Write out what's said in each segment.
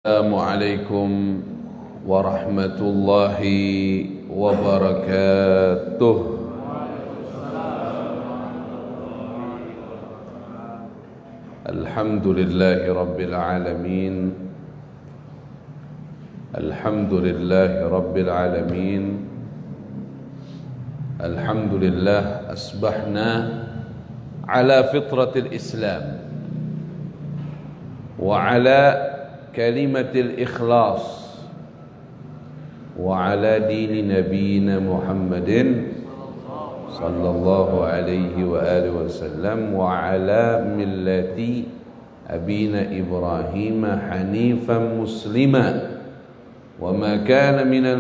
Assalamualaikum warahmatullahi wabarakatuh. Alhamdulillahi rabbil alamin. Alhamdulillahi rabbil alamin. Alhamdulillah asbahna ala fitratil Islam wa ala كلمة الإخلاص وعلى دين نبينا محمد صلى الله عليه وآله وسلم وعلى ملة أبينا إبراهيم حنيفا مسلما وما كان من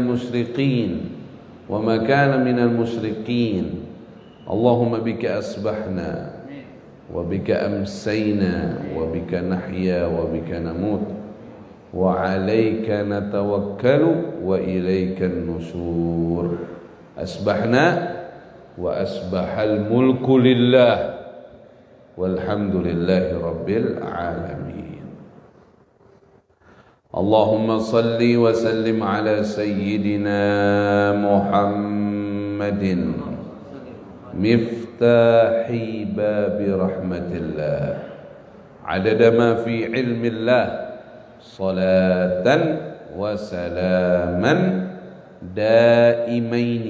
المشركين اللهم بك أصبحنا وبك أمسينا وبك نحيا وبك نموت وعليك نتوكل وإليك النشور أصبحنا وأصبح الملك لله والحمد لله رب العالمين. اللهم صل وسلم على سيدنا محمد مفتاح باب رحمة الله عدد ما في علم الله صلاة وسلاما دائمين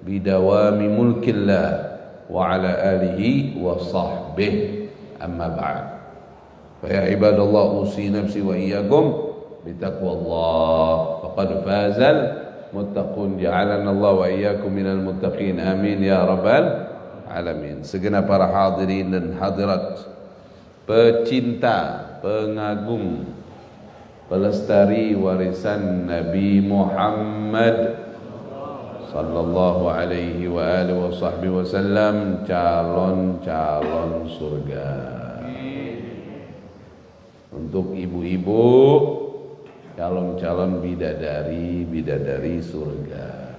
بدوام ملك الله وعلى آله وصحبه أما بعد فيا عباد الله أوصي نفسي وإياكم بتقوى الله فقد فاز المتقون جعلنا الله وإياكم من المتقين آمين يا رب العالمين. Segenap para hadirin dan hadirat, pecinta, pengagum, pelestari warisan Nabi Muhammad sallallahu alaihi wa alihi wasallam, calon-calon surga. Untuk ibu-ibu, calon-calon bidadari surga.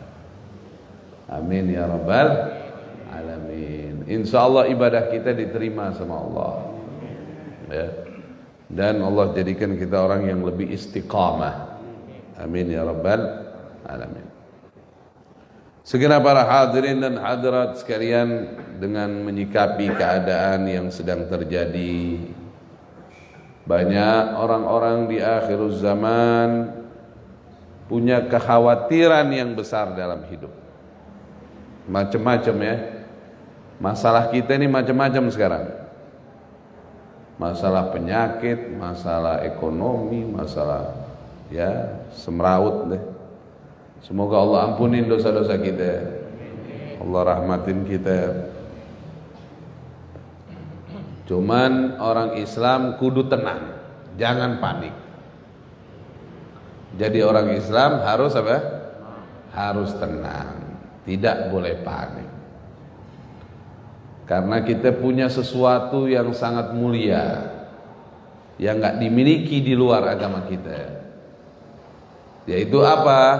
Amin ya rabbal alamin. Insyaallah ibadah kita diterima sama Allah. Ya. Dan Allah jadikan kita orang yang lebih istiqamah. Amin ya rabbal alamin. Segenap para hadirin dan hadirat sekalian, dengan menyikapi keadaan yang sedang terjadi, banyak orang-orang di akhir zaman punya kekhawatiran yang besar dalam hidup. Macam-macam ya. Masalah kita ini macam-macam sekarang. Masalah penyakit, masalah ekonomi, masalah ya semraut deh. Semoga Allah ampunin dosa-dosa kita, Allah rahmatin kita. Cuman orang Islam kudu tenang, jangan panik. Jadi orang Islam harus apa? Harus tenang, tidak boleh panik. Karena kita punya sesuatu yang sangat mulia yang enggak dimiliki di luar agama kita. Yaitu apa?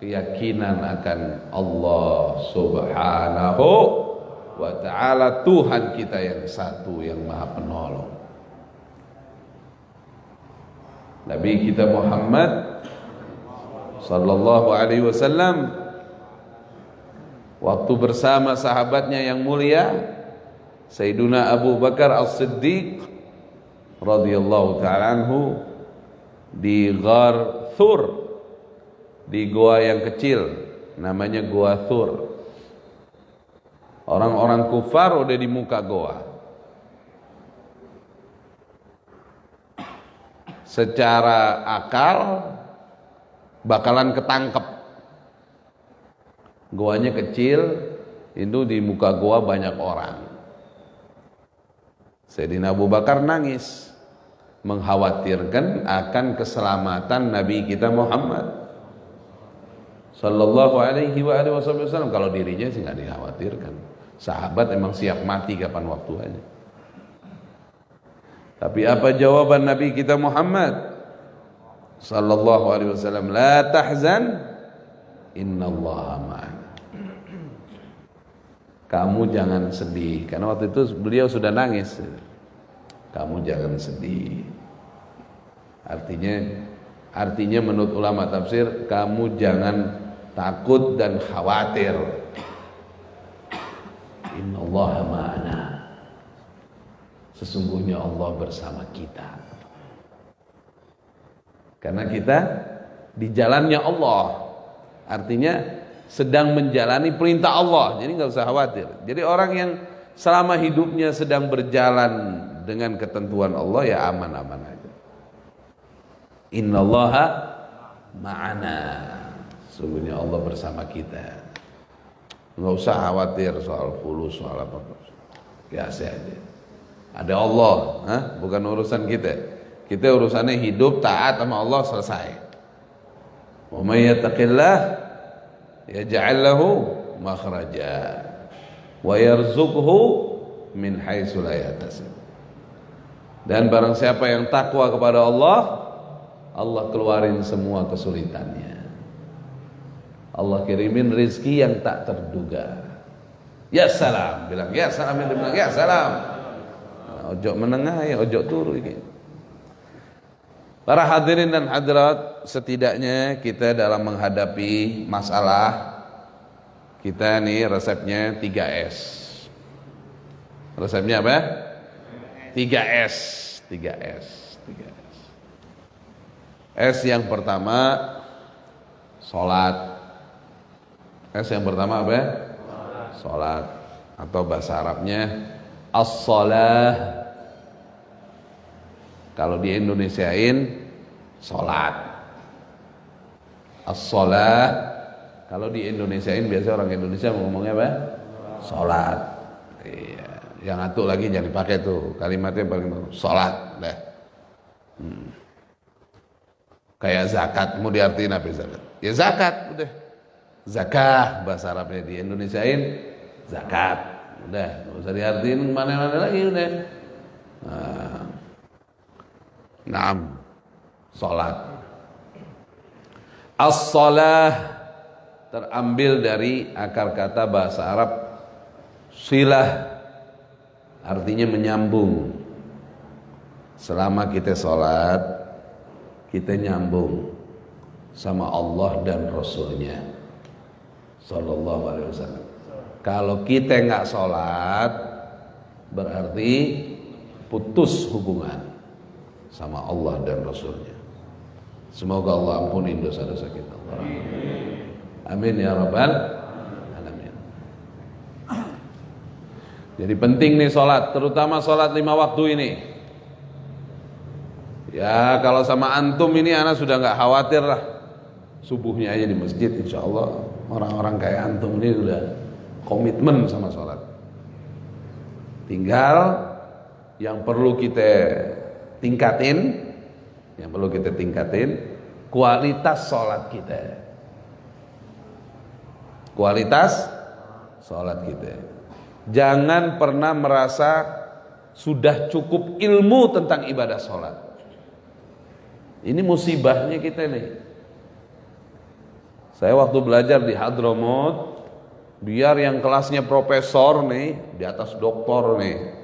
Keyakinan akan Allah Subhanahu wa ta'ala, Tuhan kita yang satu, yang Maha Penolong. Nabi kita Muhammad sallallahu alaihi wasallam waktu bersama sahabatnya yang mulia Sayyiduna Abu Bakar As-Siddiq radhiyallahu ta'ala anhu di Ghar Thur, di goa yang kecil namanya Goa Thur. Orang-orang kufar udah di muka goa. Secara akal bakalan ketangkep. Goanya kecil, itu di muka goa banyak orang. Sayyidina Abu Bakar nangis, mengkhawatirkan akan keselamatan Nabi kita Muhammad sallallahu alaihi wa alihi wasallam. Kalau dirinya sih nggak dikhawatirkan. Sahabat emang siap mati kapan waktunya. Tapi apa jawaban Nabi kita Muhammad sallallahu alaihi wasallam? La tahzan, innallaha ma'ana. Kamu jangan sedih, karena waktu itu beliau sudah nangis. Kamu jangan sedih. Artinya menurut ulama tafsir, kamu jangan takut dan khawatir. Innallaha ma'ana. Sesungguhnya Allah bersama kita. Karena kita di jalannya Allah. Artinya sedang menjalani perintah Allah. Jadi nggak usah khawatir. Jadi orang yang selama hidupnya sedang berjalan dengan ketentuan Allah, ya aman-aman aja. Innallaha ma'ana. Sesungguhnya Allah bersama kita. Nggak usah khawatir soal fulus, soal apa-apa. Biasa aja. Ada Allah, bukan urusan kita. Kita urusannya hidup taat sama Allah, selesai. Wa may yattaqillah yaj'al lahu makhraja wa yarzuqhu min haitsu la yahtasib. Dan barang siapa yang takwa kepada Allah, Allah keluarin semua kesulitannya. Allah kirimin rizki yang tak terduga. Ya salam, bilang ya salam, dia bilang ya salam. Ojo menengah ya, ojo turu ini. Para hadirin dan hadirat, setidaknya kita dalam menghadapi masalah, kita nih resepnya 3S. Resepnya apa? 3S. S yang pertama salat. S yang pertama apa? Salat, atau bahasa Arabnya as-salah. Kalau di Indonesiain salat. As-salah. Kalau di Indonesiain biasa orang Indonesia ngomongnya apa? Salat. Iya. Yang satu lagi jangan dipakai tuh, kalimatnya paling bagus. Salat dah. Kayak zakat, mau diartiin apa zakat? Ya zakat udah. Zakah bahasa Arabnya, di Indonesiain zakat. Udah, enggak usah diartiin mana-mana lagi udah. Naam. Salat. As-salah terambil dari akar kata bahasa Arab silah, artinya menyambung. Selama kita salat, kita nyambung sama Allah dan Rasulnya Sallallahu Alaihi Wasallam. Kalau kita nggak sholat, berarti putus hubungan sama Allah dan Rasulnya. Semoga Allah ampuni dosa-dosa kita. Amin ya rabbal alamin. Jadi penting nih sholat, terutama sholat 5 waktu ini. Ya kalau sama antum ini anak sudah nggak khawatir lah. Subuhnya aja di masjid, insya Allah orang-orang kayak antum ini udah komitmen sama sholat. Tinggal yang perlu kita tingkatin, kualitas sholat kita. Kualitas sholat kita. Jangan pernah merasa sudah cukup ilmu tentang ibadah sholat. Ini musibahnya kita nih. Saya waktu belajar di Hadramaut, biar yang kelasnya profesor nih, di atas doktor nih,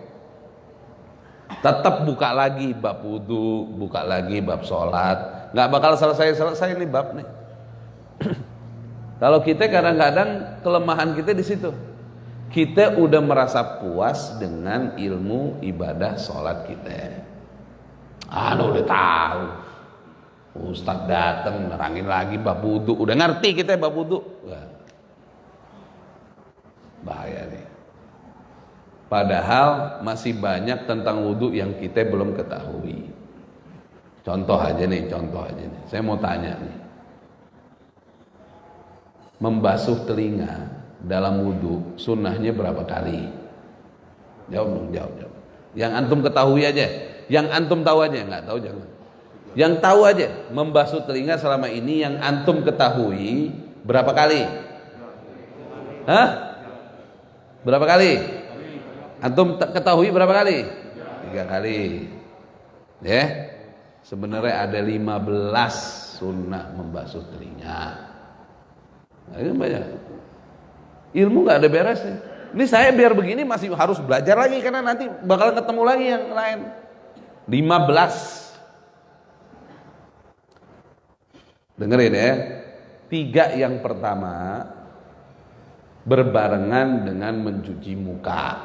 tetap buka lagi bab wudu, buka lagi bab sholat, nggak bakal selesai nih bab nih. Kalau kita kadang-kadang kelemahan kita di situ, kita udah merasa puas dengan ilmu ibadah sholat kita. Udah tahu. Ustadz datang nerangin lagi bab wudu, udah ngerti kita bab wudu. Bahaya nih. Padahal masih banyak tentang wudu yang kita belum ketahui. Contoh aja nih. Saya mau tanya nih. Membasuh telinga dalam wudu sunnahnya berapa kali? Jawab. Yang antum ketahui aja, yang antum tahu aja, nggak tahu jangan. Yang tahu aja, membasuh telinga selama ini yang antum ketahui berapa kali? Berapa kali? Antum ketahui berapa kali? 3 kali. Ya. Sebenarnya ada 15 sunnah membasuh telinga. Ini banyak. Ilmu nggak ada beresnya. Ini saya biar begini masih harus belajar lagi karena nanti bakal ketemu lagi yang lain. 15. Dengerin ya. 3 yang pertama berbarengan dengan mencuci muka.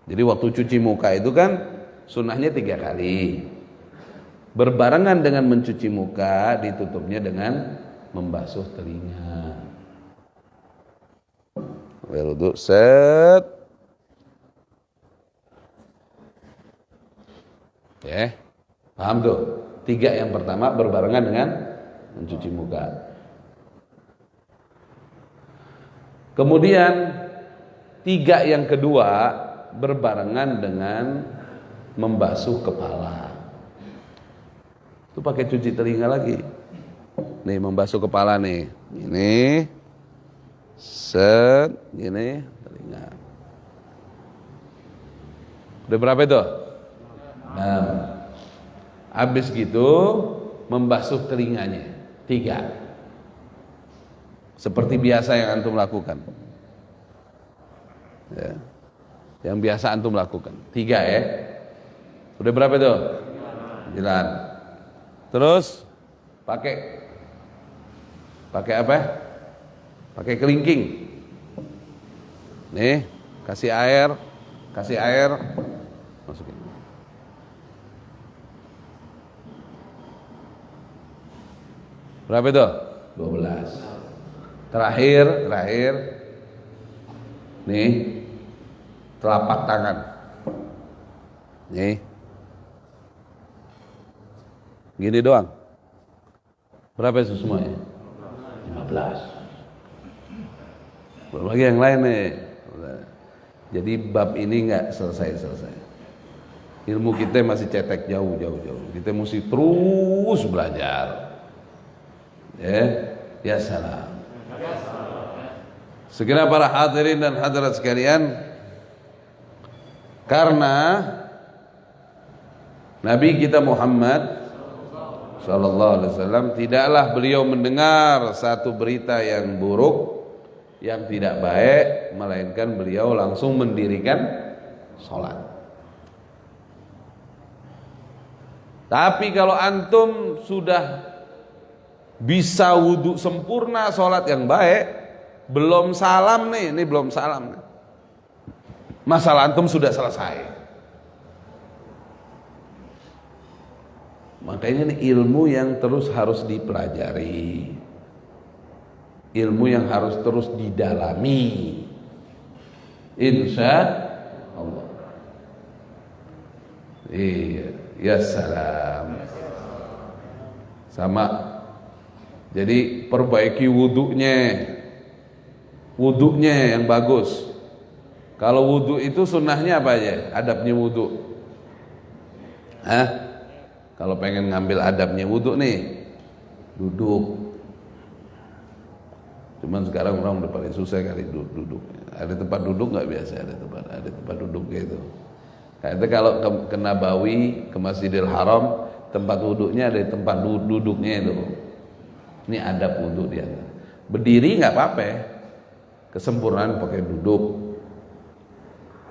Jadi waktu cuci muka itu kan sunnahnya 3 kali. Berbarengan dengan mencuci muka ditutupnya dengan membasuh telinga. Berwudu set. Ya. Paham tuh? 3 yang pertama berbarengan dengan mencuci muka. Kemudian 3 yang kedua berbarengan dengan membasuh kepala. Itu pakai cuci telinga lagi. Nih membasuh kepala nih. Ini set gini telinga. Udah berapa itu? 6. Habis gitu membasuh telinganya 3. Seperti biasa yang antum lakukan ya. Yang biasa antum lakukan 3 ya. Udah berapa itu? 9. Terus pakai apa? Pakai kelingking. Nih, kasih air, masukin. Berapa itu? 12. Terakhir nih telapak tangan. Nih. Gini doang. Berapa itu semuanya? 15. Belum lagi yang lain nih. Jadi bab ini nggak selesai. Ilmu kita masih cetek jauh. Kita mesti terus belajar. Ya salam. Segenap para hadirin dan hadirat sekalian, karena Nabi kita Muhammad sallallahu alaihi wasallam tidaklah beliau mendengar satu berita yang buruk, yang tidak baik, melainkan beliau langsung mendirikan sholat. Tapi kalau antum sudah bisa wudu sempurna, sholat yang baik, belum salam nih, ini belum salam nih, masalah antum sudah selesai. Makanya ini ilmu yang terus harus dipelajari, ilmu yang harus terus didalami, insya Allah. Iya, ya salam. Sama. Jadi perbaiki wudhunya yang bagus. Kalau wudhu itu sunnahnya apa aja? Adabnya wudhu. Kalau pengen ngambil adabnya wudhu nih, duduk. Cuman sekarang orang udah paling susah kali duduk. Ada tempat duduk nggak biasa? Ada tempat duduk gitu. Kayaknya kalau ke Nabawi, ke Masjidil Haram, tempat wudhunya ada tempat duduknya itu. Ini adab wudhu dia. Berdiri nggak apa-apa, kesempurnaan pakai duduk.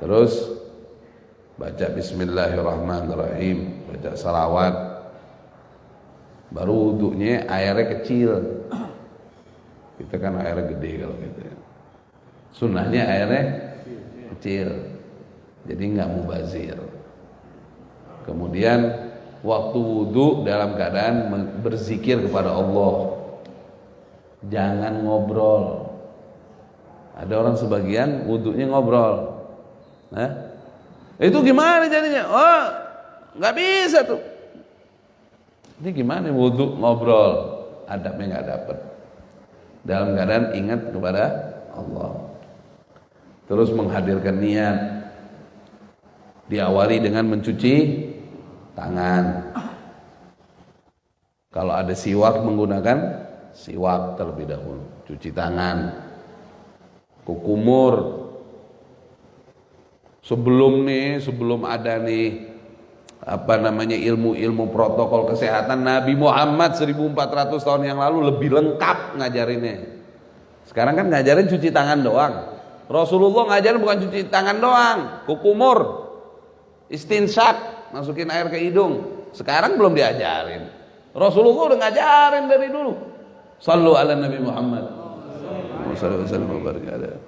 Terus baca Bismillahirrahmanirrahim, baca salawat. Baru wudhunya airnya kecil. Kita kan airnya gede kalau gitu ya. Sunnahnya airnya kecil, jadi nggak mubazir. Kemudian waktu wudhu dalam keadaan berzikir kepada Allah. Jangan ngobrol. Ada orang sebagian wudhunya ngobrol. Itu gimana jadinya? Oh, nggak bisa tuh. Ini gimana wudhu ngobrol? Adabnya nggak dapet. Dalam keadaan ingat kepada Allah. Terus menghadirkan niat. Diawali dengan mencuci tangan. Kalau ada siwak, menggunakan siwak terlebih dahulu. Cuci tangan. Kukumur. Sebelum ada nih ilmu protokol kesehatan, Nabi Muhammad 1400 tahun yang lalu lebih lengkap ngajarinnya. Sekarang kan ngajarin cuci tangan doang. Rasulullah ngajarin bukan cuci tangan doang, kukumur, istinsyak, masukin air ke hidung. Sekarang belum diajarin. Rasulullah udah ngajarin dari dulu. Sallu ala Nabi Muhammad. Wassalamualaikum warahmatullahi.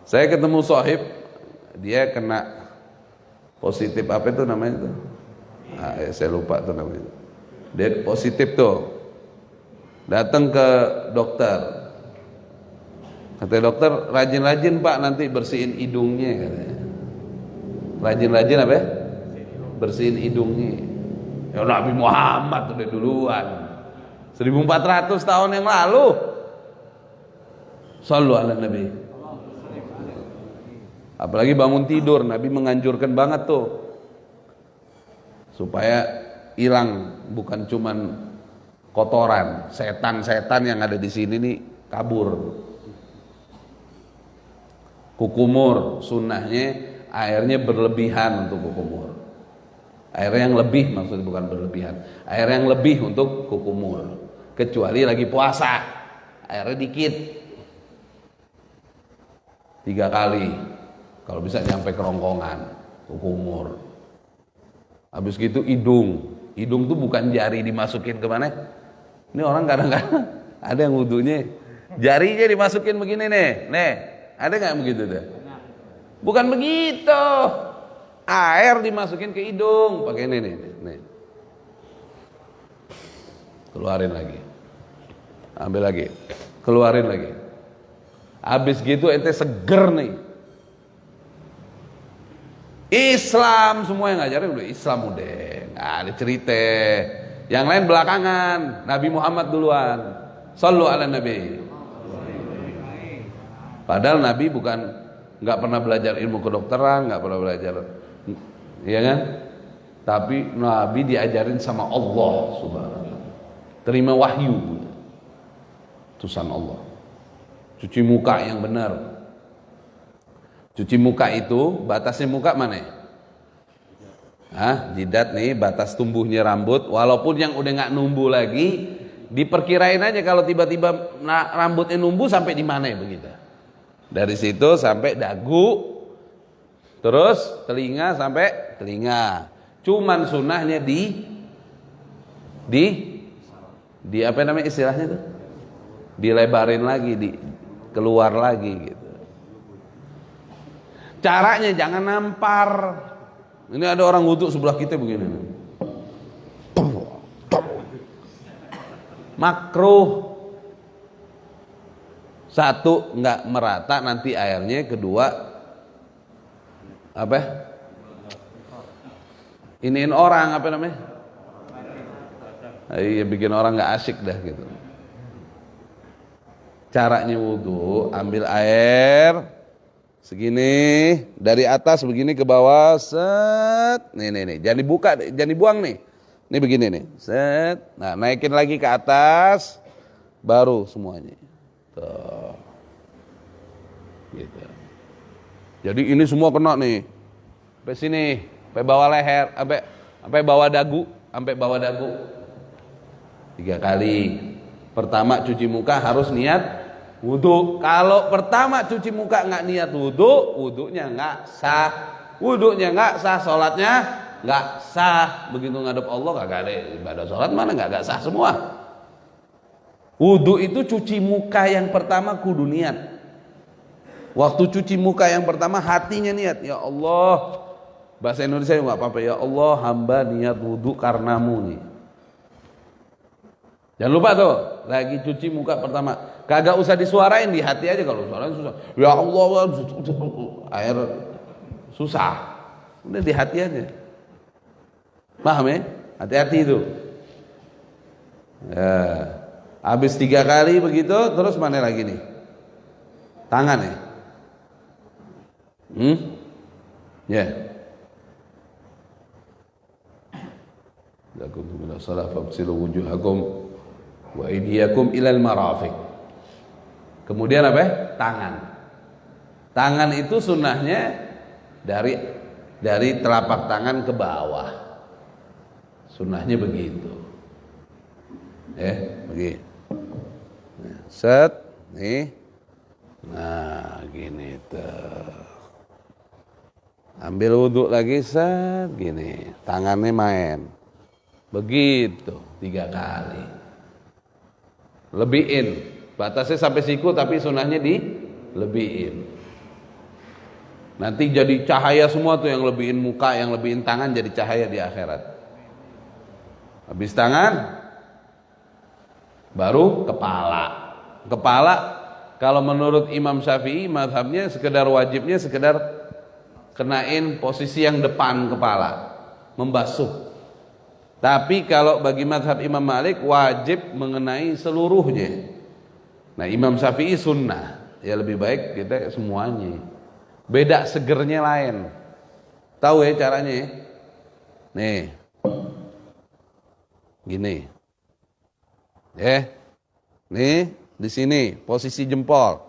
Saya ketemu sahib, dia kena positif apa itu namanya itu? Saya lupa tuh namanya. Dia positif tuh. Datang ke dokter. Kata dokter, rajin-rajin Pak nanti bersihin hidungnya katanya. Rajin-rajin apa ya? Bersihin hidungnya. Ya Nabi Muhammad udah duluan. 1400 tahun yang lalu. Sallu ala Nabi. Apalagi bangun tidur, Nabi menganjurkan banget tuh supaya hilang, bukan cuman kotoran, setan-setan yang ada di sini nih kabur. Kukumur, sunnahnya airnya berlebihan untuk kukumur. Air yang lebih, maksudnya bukan berlebihan. Air yang lebih untuk kukumur. Kecuali lagi puasa, airnya dikit. 3 kali. Kalau bisa nyampe kerongkongan, kukumur. Habis gitu hidung. Hidung tuh bukan jari dimasukin kemana? Ini orang kadang-kadang ada yang wudunya jarinya dimasukin begini nih. Nih, ada nggak begitu tuh? Bukan begitu. Air dimasukin ke hidung, pakai ini nih. Keluarin lagi. Ambil lagi. Keluarin lagi. Habis gitu ente seger nih. Islam semua yang ngajarin udah Islam udah. Nggak ada cerita. Yang lain belakangan. Nabi Muhammad duluan. Sallu ala Nabi. Padahal Nabi bukan nggak pernah belajar ilmu kedokteran, nggak pernah belajar, iya kan? Tapi Nabi diajarin sama Allah Subhanahu. Terima wahyu, utusan Allah. Cuci muka yang benar. Cuci muka itu batasnya muka mana? Jidat nih, batas tumbuhnya rambut. Walaupun yang udah nggak numbuh lagi, diperkirain aja kalau tiba-tiba rambutnya numbuh sampai di mana ya begitu. Dari situ sampai dagu, terus telinga sampai telinga. Cuman sunnahnya di apa namanya istilahnya tuh? Dilebarin lagi, keluar lagi gitu. Caranya jangan nampar. Ini ada orang wudu sebelah kita begini. Makruh. Satu, nggak merata nanti airnya. Kedua, apa? Iniin orang apa namanya? Iya, bikin orang nggak asik dah gitu. Caranya wudu, ambil air segini dari atas begini ke bawah, set. Nih, jangan dibuka, jangan dibuang nih. Ini begini nih, set. Nah, naikin lagi ke atas, baru semuanya. Tuh. Gitu. Jadi ini semua kena nih. Sampai sini, sampai bawah leher, sampai bawah dagu, sampai bawah dagu. 3 kali. Pertama cuci muka harus niat wudu. Kalau pertama cuci muka nggak niat wudu, wudunya nggak sah. Wudunya nggak sah, sholatnya nggak sah. Begitu ngadep Allah kagak ada ibadah sholat, mana nggak sah semua. Wudu itu cuci muka yang pertama kudu niat. Waktu cuci muka yang pertama hatinya niat, ya Allah. Bahasa Indonesia nggak apa-apa, ya Allah hamba niat wudu karenamu nih. Jangan lupa tuh, lagi cuci muka pertama, kagak usah disuarain, di hati aja. Kalau suarain susah. Ya Allah, air susah. Udah di hati aja. Paham ya? Hati-hati itu. Ya. Habis 3 kali begitu, terus mana lagi nih? Tangan ya? Ya. Lakum min as-salah fagsilu wujuhakum wa aydiyakum ilal marafiq. Kemudian apa? Tangan. Tangan itu sunnahnya dari telapak tangan ke bawah. Sunnahnya begitu. Begini. Nah, set nih. Nah, gini tuh. Ambil wudhu lagi, set gini. Tangannya Begitu 3 kali. Lebihin. Batasnya sampai siku tapi sunnahnya dilebihin. Nanti jadi cahaya semua tuh, yang lebihin muka, yang lebihin tangan jadi cahaya di akhirat. Habis tangan baru kepala. Kepala kalau menurut Imam Syafi'i mazhabnya sekedar wajibnya sekedar kenain posisi yang depan kepala, membasuh. Tapi kalau bagi mazhab Imam Malik wajib mengenai seluruhnya. Nah, Imam Syafi'i sunnah. Ya lebih baik kita semuanya. Beda segernya lain. Tahu ya caranya ya? Nih. Gini. Nih, di sini posisi jempol.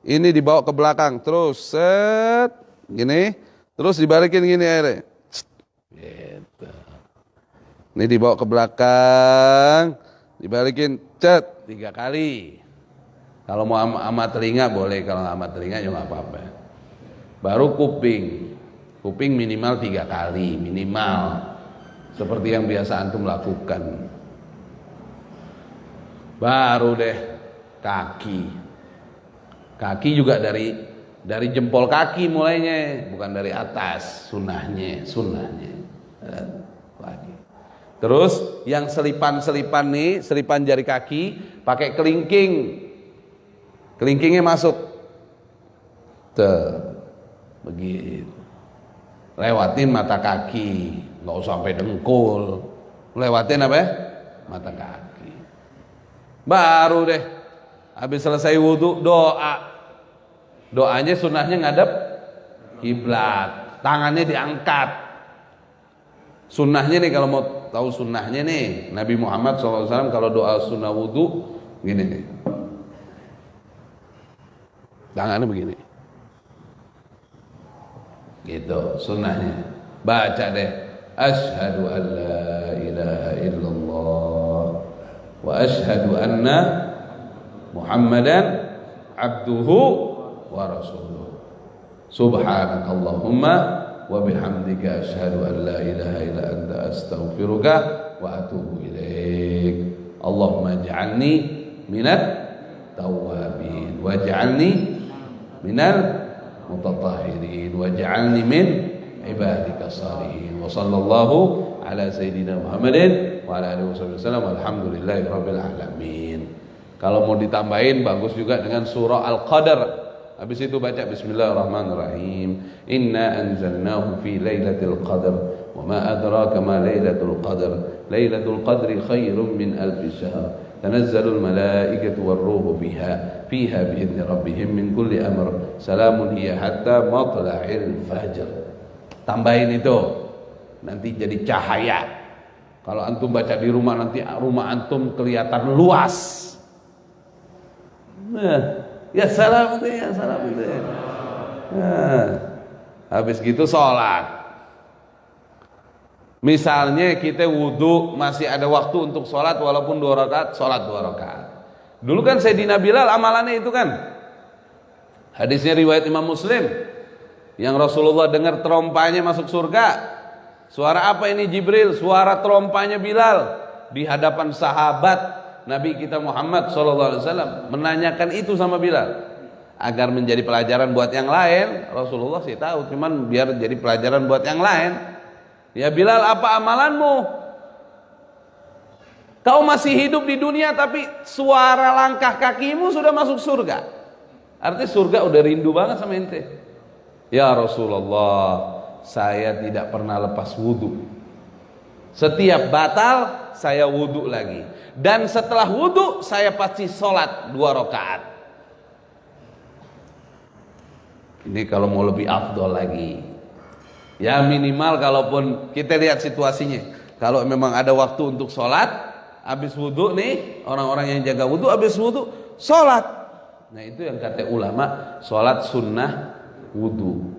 Ini dibawa ke belakang terus set gini, terus dibalikin gini airnya. Gitu. Ini dibawa ke belakang, dibalikin cet 3 kali. Kalau mau sama telinga boleh, kalau nggak sama telinga ya nggak apa-apa. Baru kuping. Kuping minimal 3 kali, minimal. Seperti yang biasa antum lakukan. Baru deh kaki. Kaki juga dari jempol kaki mulainya, bukan dari atas, sunnahnya. Lagi. Terus yang selipan nih, selipan jari kaki pakai kelingking. Kelingkingnya masuk. Tuh. Begitu. Lewatin mata kaki, nggak usah sampai dengkul. Lewatin apa ya? Mata kaki. Baru deh habis selesai wudhu doa. Doanya sunnahnya ngadep kiblat, tangannya diangkat. Sunnahnya nih, kalau mau tahu sunnahnya nih, Nabi Muhammad SAW kalau doa sunnah wudhu gini nih, tangannya begini. Gitu sunnahnya. Baca deh, asyhadu an la ilaha illallah wa asyhadu anna Muhammadan abduhu wa rasuluh. Subhanakallahumma wa bihamdika asyhadu an la ilaha illa anta astaghfiruka wa atubu ilaik. Allahumma ij'alni minat tawwabin waj'alni minal mutatahhirin waj'alni min ibadika shalihin. Wa sallallahu ala sayyidina Muhammadin wa ala alihi wasallam. Alhamdulillahi rabbil alamin. Kalau mau ditambahin bagus juga dengan surah Al-Qadar. Habis itu baca bismillahirrahmanirrahim. Inna anzalnahu fi lailatul qadar wa ma adraka ma lailatul qadar. Lailatul qadri khairum min alfi syahr. Tanazzalul malaikatu warruhu fiha biidzni rabbihim min kulli amr. Salamun hiya hatta matla'il fajr. Tambahin itu. Nanti jadi cahaya. Kalau antum baca di rumah nanti rumah antum kelihatan luas. Nah, ya salam itu ya. Nah, habis gitu sholat. Misalnya kita wudhu masih ada waktu untuk sholat walaupun 2 rakaat, sholat 2 rakaat. Dulu kan Sayyidina Bilal amalannya itu kan. Hadisnya riwayat Imam Muslim. Yang Rasulullah dengar terompanya masuk surga. Suara apa ini Jibril? Suara terompanya Bilal. Di hadapan sahabat Nabi kita Muhammad SAW menanyakan itu sama Bilal agar menjadi pelajaran buat yang lain. Rasulullah sih tahu, cuman biar jadi pelajaran buat yang lain. Ya Bilal, apa amalanmu? Kau masih hidup di dunia tapi suara langkah kakimu sudah masuk surga. Artinya surga udah rindu banget sama ente. Ya Rasulullah, saya tidak pernah lepas wudhu. Setiap batal saya wudhu lagi. Dan setelah wudhu saya pasti sholat 2 rakaat. Ini kalau mau lebih afdol lagi. Ya minimal kalaupun kita lihat situasinya. Kalau memang ada waktu untuk sholat, habis wudhu nih, orang-orang yang jaga wudhu habis wudhu sholat. Nah itu yang kata ulama, sholat sunnah wudhu.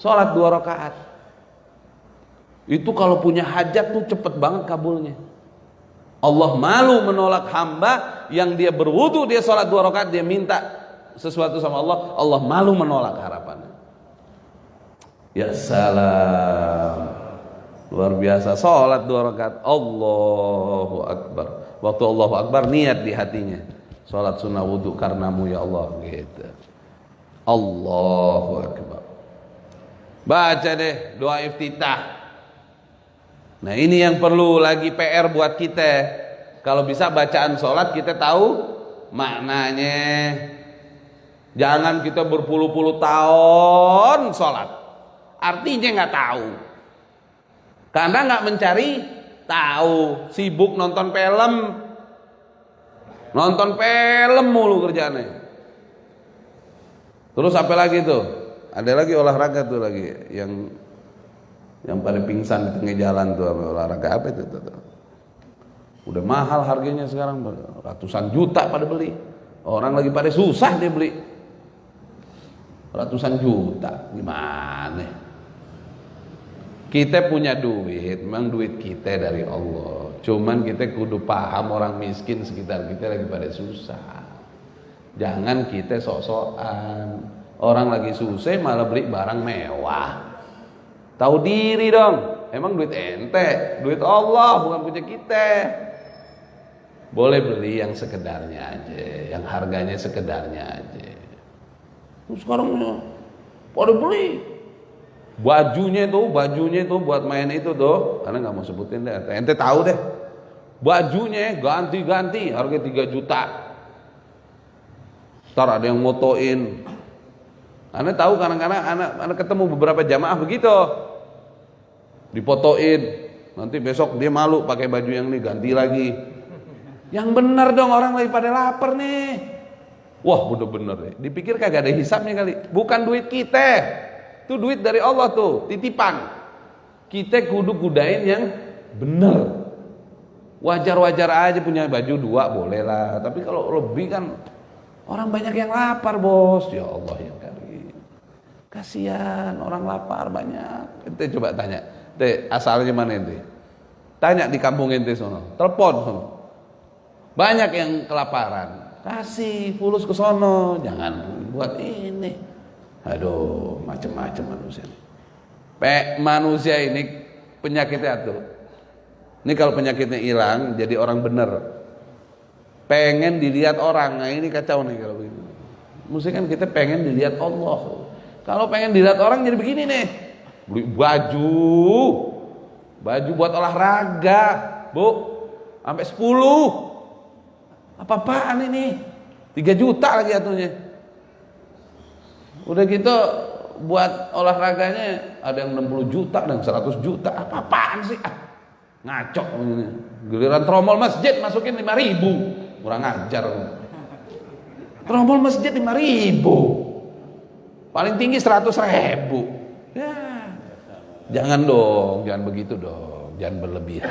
Sholat 2 rakaat. Itu kalau punya hajat tuh cepet banget kabulnya. Allah malu menolak hamba yang dia berwudu, dia sholat 2 rakaat, dia minta sesuatu sama Allah, Allah malu menolak harapannya. Ya salam. Luar biasa. Sholat 2 rakaat, Allahu Akbar. Waktu Allahu Akbar niat di hatinya, sholat sunnah wudhu karenamu ya Allah, gitu. Allahu Akbar. Baca deh doa iftitah. Nah ini yang perlu lagi PR buat kita. Kalau bisa bacaan sholat kita tahu maknanya. Jangan kita berpuluh-puluh tahun sholat, artinya nggak tahu. Karena nggak mencari tahu, sibuk nonton film mulu kerjaannya. Terus apa lagi tuh? Ada lagi olahraga tuh lagi yang pada pingsan di tengah jalan tuh, olahraga apa itu tuh? Udah mahal harganya sekarang, ratusan juta pada beli. Orang lagi pada susah dia beli. Ratusan juta, gimana? Kita punya duit, memang duit kita dari Allah. Cuman kita kudu paham orang miskin sekitar kita lagi pada susah. Jangan kita sok-sokan. Orang lagi susah malah beli barang mewah. Tahu diri dong. Emang duit ente, duit Allah bukan punya kita. Boleh beli yang sekedarnya aja, yang harganya sekedarnya aja. Terus sekarang pada beli bajunya itu buat main itu tuh, karena nggak mau sebutin deh, ente tahu deh. Bajunya ganti-ganti harga 3 juta. Ntar ada yang motoin. Anda tahu kadang-kadang anak ketemu beberapa jamaah begitu, dipotoin. Nanti besok dia malu pakai baju yang ini, ganti lagi. Yang benar dong, orang lagi pada lapar nih. Wah bener-bener deh. Dipikir kagak ada hisapnya kali. Bukan duit kita, itu duit dari Allah tuh, titipan. Kita kudu gudain yang bener. Wajar-wajar aja punya baju 2 boleh lah. Tapi kalau lebih kan orang banyak yang lapar bos. Ya Allah ya Karim. Kasihan orang lapar banyak. Ente coba tanya, ente asalnya mana ente? Tanya di kampung ente sono, telepon sono. Banyak yang kelaparan, kasih fulus ke sono, jangan buat ini. Aduh, macam-macam manusia. Manusia ini penyakitnya tuh. Ini kalau penyakitnya hilang, jadi orang bener. Pengen dilihat orang, nah ini kacau nih kalau begini. Mesti kan kita pengen dilihat Allah. Kalau pengen dilihat orang jadi begini nih, beli baju buat olahraga, bu, sampai 10. Apa-apaan ini? 3 juta lagi atunya. Udah gitu buat olahraganya ada yang 60 juta, ada yang 100 juta. Apa-apaan sih? Ngaco ini. Giliran tromol masjid masukin 5.000. Kurang ajar. Tromol masjid 5.000. Paling tinggi 100.000. Ya. Jangan dong, jangan begitu dong. Jangan berlebihan.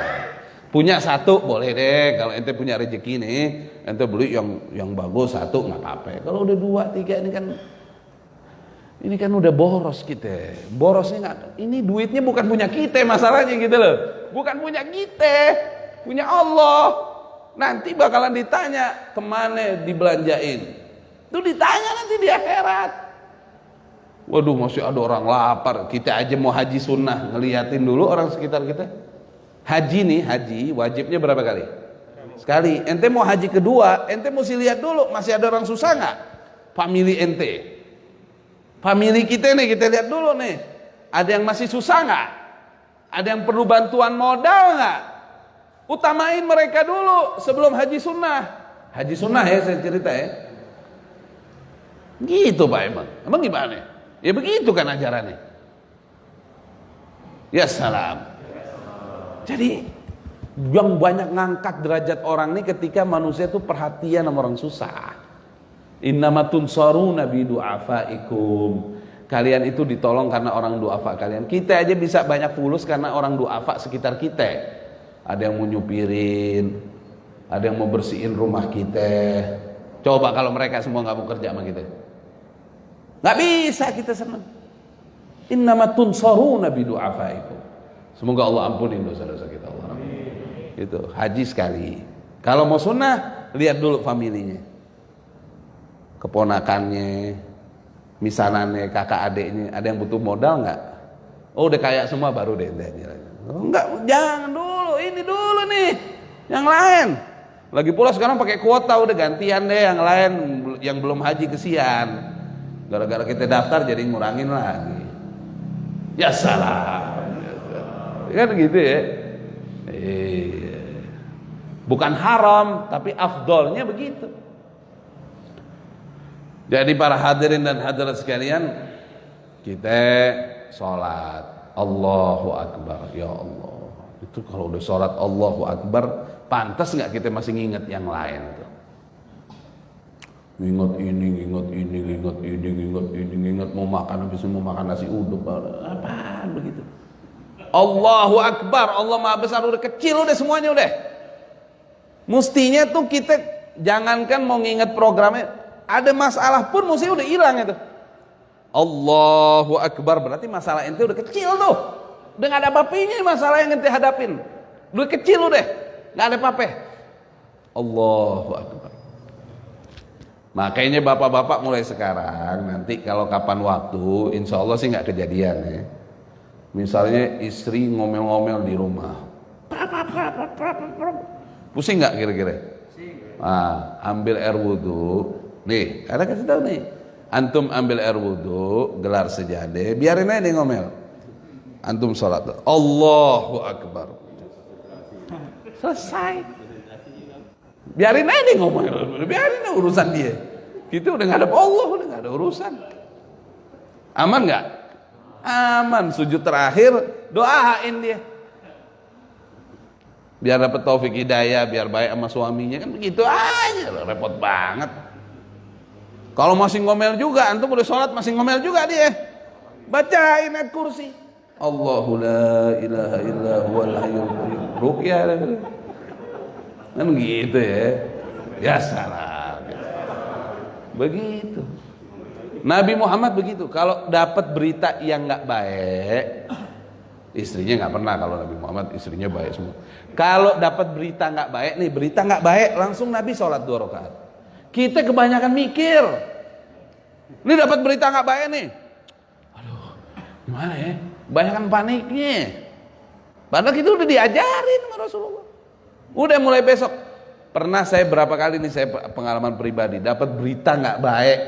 Punya 1 boleh deh, kalau ente punya rezeki nih, ente beli yang bagus 1 nggak apa-apa. Kalau udah 2, 3 ini kan udah boros kita. Borosnya nggak, ini duitnya bukan punya kita masalahnya gitu loh. Bukan punya kita, punya Allah. Nanti bakalan ditanya kemana dibelanjain. Itu ditanya nanti di akhirat. Waduh masih ada orang lapar, kita aja mau haji sunnah, ngeliatin dulu orang sekitar kita. Haji nih, haji wajibnya berapa kali? Sekali. Ente mau haji kedua, ente mesti lihat dulu masih ada orang susah nggak? Family ente, family kita nih, kita lihat dulu nih. Ada yang masih susah nggak? Ada yang perlu bantuan modal nggak? Utamain mereka dulu sebelum haji sunnah. Haji sunnah ya saya cerita ya. Gitu Pak emang gimana? Ya begitu kan ajarannya. Ya salam. Jadi yang banyak ngangkat derajat orang nih ketika manusia itu perhatian sama orang susah. Innamatun saruna bi du'afaikum. Kalian itu ditolong karena orang du'afa kalian. Kita aja bisa banyak fulus karena orang du'afa sekitar kita. Ada yang mau nyupirin, ada yang mau bersihin rumah kita. Coba kalau mereka semua nggak mau kerja sama kita, nggak bisa kita senang. Innamatun saruna bi du'afaikum. Semoga Allah ampunin dosa-dosa kita Allah. Itu haji sekali. Kalau mau sunnah, lihat dulu familinya, keponakannya, misanannya, kakak adiknya. Ada yang butuh modal nggak? Oh udah kaya semua baru deh. Enggak, jangan dulu, ini dulu nih, yang lain. Lagi pula sekarang pakai kuota, udah gantian deh yang lain, yang belum haji kesian. Gara-gara kita daftar jadi ngurangin lagi. Ya salah, kan gitu ya. Bukan haram, tapi afdolnya begitu. Jadi para hadirin dan hadirat sekalian, kita sholat Allahu Akbar, ya Allah. Itu kalau udah sholat Allahu Akbar, pantas nggak kita masih nginget yang lain tuh? Nginget ini, mau makan, habis mau makan nasi uduk, apaan begitu? Allahu Akbar, Allah Maha Besar, udah kecil udah semuanya udah. Mestinya tuh kita jangankan mau nginget programnya, ada masalah pun mesti udah hilang itu. Allahu Akbar berarti masalah ente udah kecil tuh, udah nggak ada apa-apanya masalah yang ente hadapin, udah kecil udah, nggak ada apa-apa. Allahu Akbar. Makanya bapak-bapak mulai sekarang, nanti kalau kapan waktu, insya Allah sih nggak kejadian ya. Misalnya istri ngomel-ngomel di rumah, pusing nggak kira-kira? Nah, ambil air wudhu, nih, ada kasih tahu nih, antum ambil air wudhu, gelar sejadah, biarin aja dia ngomel. Antum sholat, Allahu Akbar, selesai. Biarin aja dia ngomel, biarin aja urusan dia. Kita udah ngadep Allah, udah nggak ada urusan. Aman nggak? Aman. Sujud terakhir, doain dia. Biar dapat taufik hidayah, biar baik sama suaminya, kan begitu aja. Repot banget. Kalau masih ngomel juga, antum udah sholat masih ngomel juga dia, bacain ayat kursi. Allahu la ilaha illa huwal hayyul qayyum. Ruqyah kan gitu ya. Ya salah. Begitu. Nabi Muhammad begitu. Kalau dapat berita yang nggak baik, istrinya nggak pernah. Kalau Nabi Muhammad istrinya baik semua. Kalau dapat berita nggak baik nih, berita nggak baik, langsung Nabi sholat 2 rakaat. Kita kebanyakan mikir. Ini dapat berita nggak baik nih. Aduh, gimana ya? Kebanyakan paniknya. Padahal kita udah diajarin sama Rasulullah. Udah mulai besok. Pernah saya berapa kali nih, saya pengalaman pribadi, dapat berita nggak baik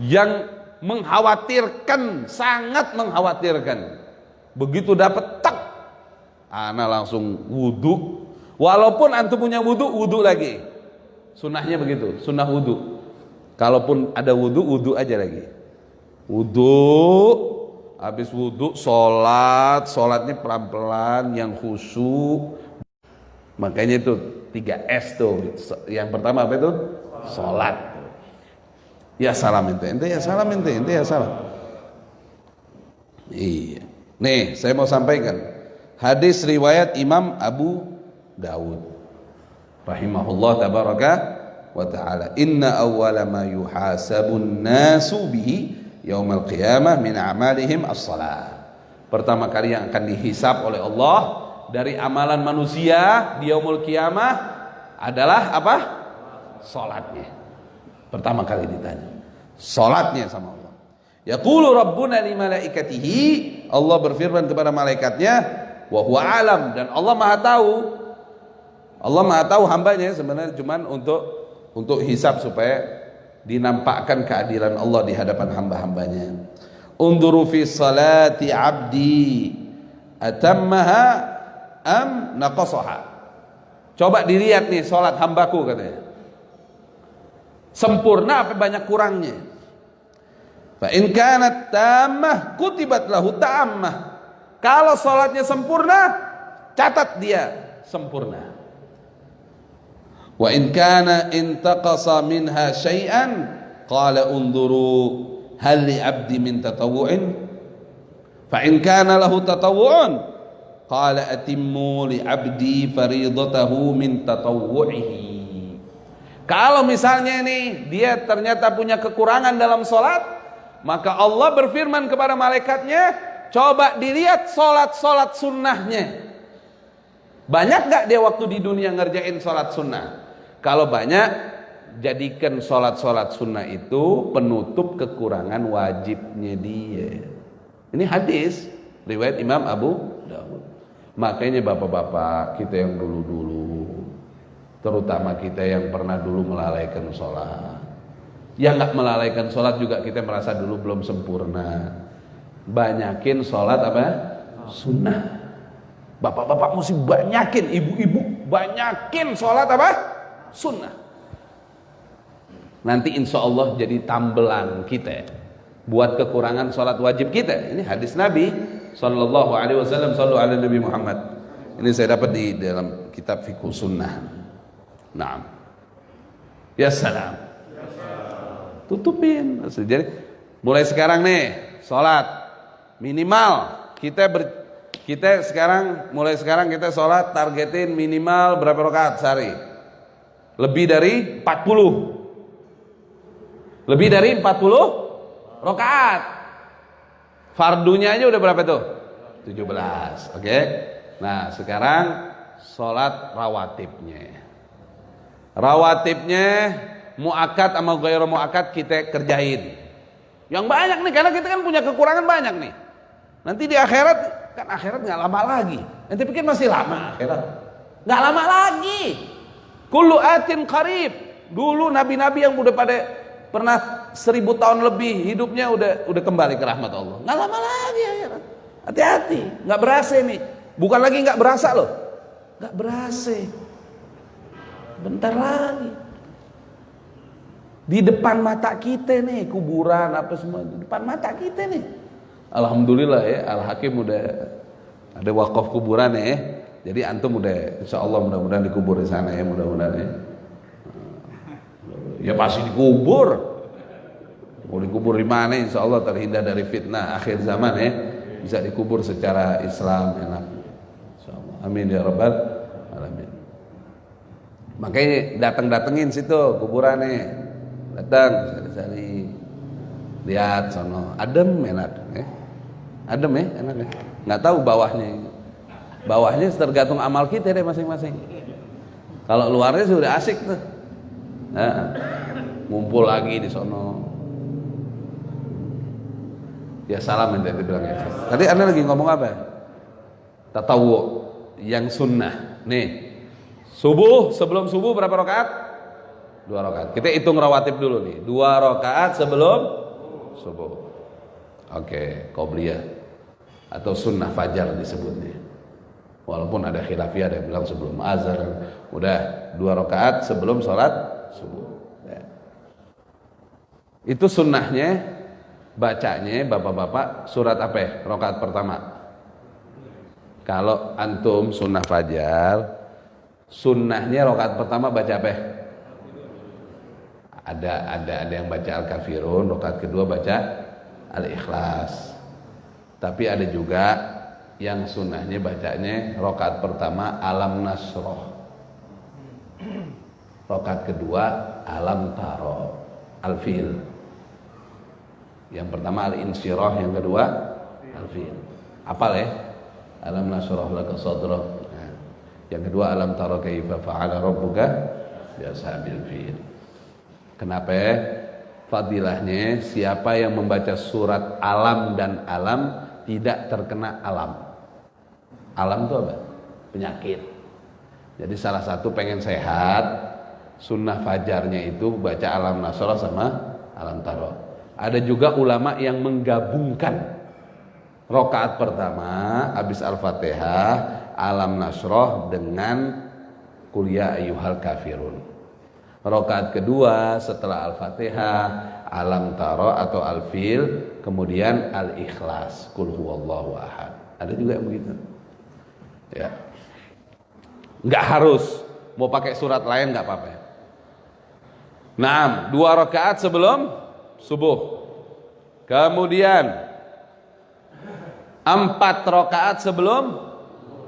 yang mengkhawatirkan, sangat mengkhawatirkan. Begitu dapat tak, ana langsung wudu. Walaupun antum punya wudu, wudu lagi. Sunnahnya begitu, sunnah wudu. Kalaupun ada wudu, wudu aja lagi. Wudu, habis wudu sholat, sholatnya pelan-pelan, yang khusyuk. Makanya itu 3S tuh. Yang pertama apa itu? Sholat. Ya salam ente ya salam ente ya salam. Iya. Nih, saya mau sampaikan hadis riwayat Imam Abu Dawud rahimahullah tabaraka wa ta'ala. Inna awwala ma yuhasabun nasu bihi yaumal qiyamah min amalihim as-salah. Pertama kali yang akan dihisab oleh Allah dari amalan manusia di yaumul qiyamah adalah apa? Salatnya. Pertama kali ditanya. Salatnya sama Allah. Yaqulu rabbuna li malaikatihi, Allah berfirman kepada malaikatnya, wa huwa alam, dan Allah Maha tahu. Allah Maha tahu hambanya, sebenarnya cuman untuk hisab supaya dinampakkan keadilan Allah di hadapan hamba-hambanya. Unduru fi salati abdi atammaha am naqasaha. Coba dilihat nih salat hambaku, katanya. Sempurna apa banyak kurangnya? Fa in kanat tammah kutibat lahu tammah. Kalau salatnya sempurna, catat dia sempurna. Wa in kana intaqasa minha syai'an qala unduru hal li 'abdi min tatawwu'in. Fa in kana lahu tatawwu'un qala atimmu li 'abdi faridatahu min tatawwu'ihi. Kalau misalnya nih dia ternyata punya kekurangan dalam sholat, maka Allah berfirman kepada malaikatnya, coba dilihat sholat sunnahnya. Banyak gak dia waktu di dunia ngerjain sholat sunnah? Kalau banyak, jadikan sholat sunnah itu penutup kekurangan wajibnya dia. Ini hadis riwayat Imam Abu dahulu. Makanya bapak-bapak kita yang dulu-dulu, terutama kita yang pernah dulu melalaikan sholat, yang nggak melalaikan sholat juga kita merasa dulu belum sempurna. Banyakin sholat apa? Sunnah. Bapak-bapak mesti banyakin, ibu-ibu banyakin sholat apa? Sunnah. Nanti insya Allah jadi tambelan kita buat kekurangan sholat wajib kita. Ini hadis Nabi Sallallahu Alaihi Wasallam, Sallu ala Nabi Muhammad. Ini saya dapat di dalam kitab Fiqh Sunnah. Naam. Ya salam. Tutupin. Jadi mulai sekarang nih sholat minimal kita sekarang, mulai sekarang kita sholat targetin minimal berapa rakaat sehari? Lebih dari 40. Lebih dari 40 rakaat. Fardunya aja udah berapa tuh? 17. Oke. Nah, sekarang sholat rawatibnya. Rawatibnya muakkad sama ghairu muakkad kita kerjain. Yang banyak nih, karena kita kan punya kekurangan banyak nih. Nanti di akhirat, kan akhirat nggak lama lagi. Nanti pikir masih lama akhirat. Nggak lama lagi. Kullu atin qarib. Dulu nabi-nabi yang udah pada pernah 1000 tahun lebih hidupnya udah kembali ke rahmat Allah. Nggak lama lagi akhirat. Hati-hati, nggak berasa nih. Bukan lagi nggak berasa loh, nggak berasa. Bentar lagi. Di depan mata kita nih kuburan apa semua di depan mata kita nih. Alhamdulillah ya, Al Hakim udah ada wakaf kuburan ya. Jadi antum udah insya Allah mudah-mudahan dikubur di sana ya, mudah-mudahan ya. Ya pasti dikubur. Mau dikubur di mana insya Allah terhindar dari fitnah akhir zaman ya. Bisa dikubur secara Islam enak. Insya Allah. Amin ya rabbal alamin. Makanya dateng-datengin situ kuburannya. Datang cari lihat sono. Adem enak ya. Adem ya enak ya. Nggak tahu bawahnya. Bawahnya tergantung amal kita deh masing-masing. Kalau luarnya sudah asik tuh. Nah, ngumpul lagi di sono. Ya salam yang tadi bilang ya. Tadi Anda lagi ngomong apa? Tatawu yang sunnah. Nih, subuh sebelum subuh berapa rakaat? 2 rakaat. Kita hitung rawatib dulu nih. 2 rakaat sebelum subuh. Oke, qobliyah atau sunnah fajar disebutnya. Walaupun ada khilafiyah, ada yang bilang sebelum azan. Udah 2 rakaat sebelum sholat subuh. Ya. Itu sunnahnya. Bacanya bapak-bapak surat apa ya? Rakaat pertama. Kalau antum sunnah fajar, sunnahnya rakaat pertama baca apa ya? Ada yang baca Al-Kafirun, rakaat kedua baca Al-Ikhlas. Tapi ada juga yang sunnahnya bacanya rakaat pertama Alam Nasroh, rakaat kedua Alam Taro, Al-Fil. Yang pertama Al-Insyirah, yang kedua Al-Fil. Apal ya? Alam nashrah laka sadrak. Nah, yang kedua Alam tara kaifa fa'ala rabbuka bi ashabil fil. Kenapa? Fadilahnya siapa yang membaca surat Alam dan Alam tidak terkena alam. Alam itu apa? Penyakit. Jadi salah satu pengen sehat, sunnah fajarnya itu baca Alam nashrah sama Alam tara. Ada juga ulama yang menggabungkan rakaat pertama habis Al-Fatihah, Alam Nasroh dengan Qul ya ayyuhal kafirun. Rakaat kedua setelah Al-Fatihah, Alam Taro atau Al-Fil, kemudian Al-Ikhlas, Qul huwallahu ahad. Ada juga yang begitu. Ya. Enggak harus, mau pakai surat lain enggak apa-apa. Naam, 2 rakaat sebelum subuh. Kemudian 4 rakaat sebelum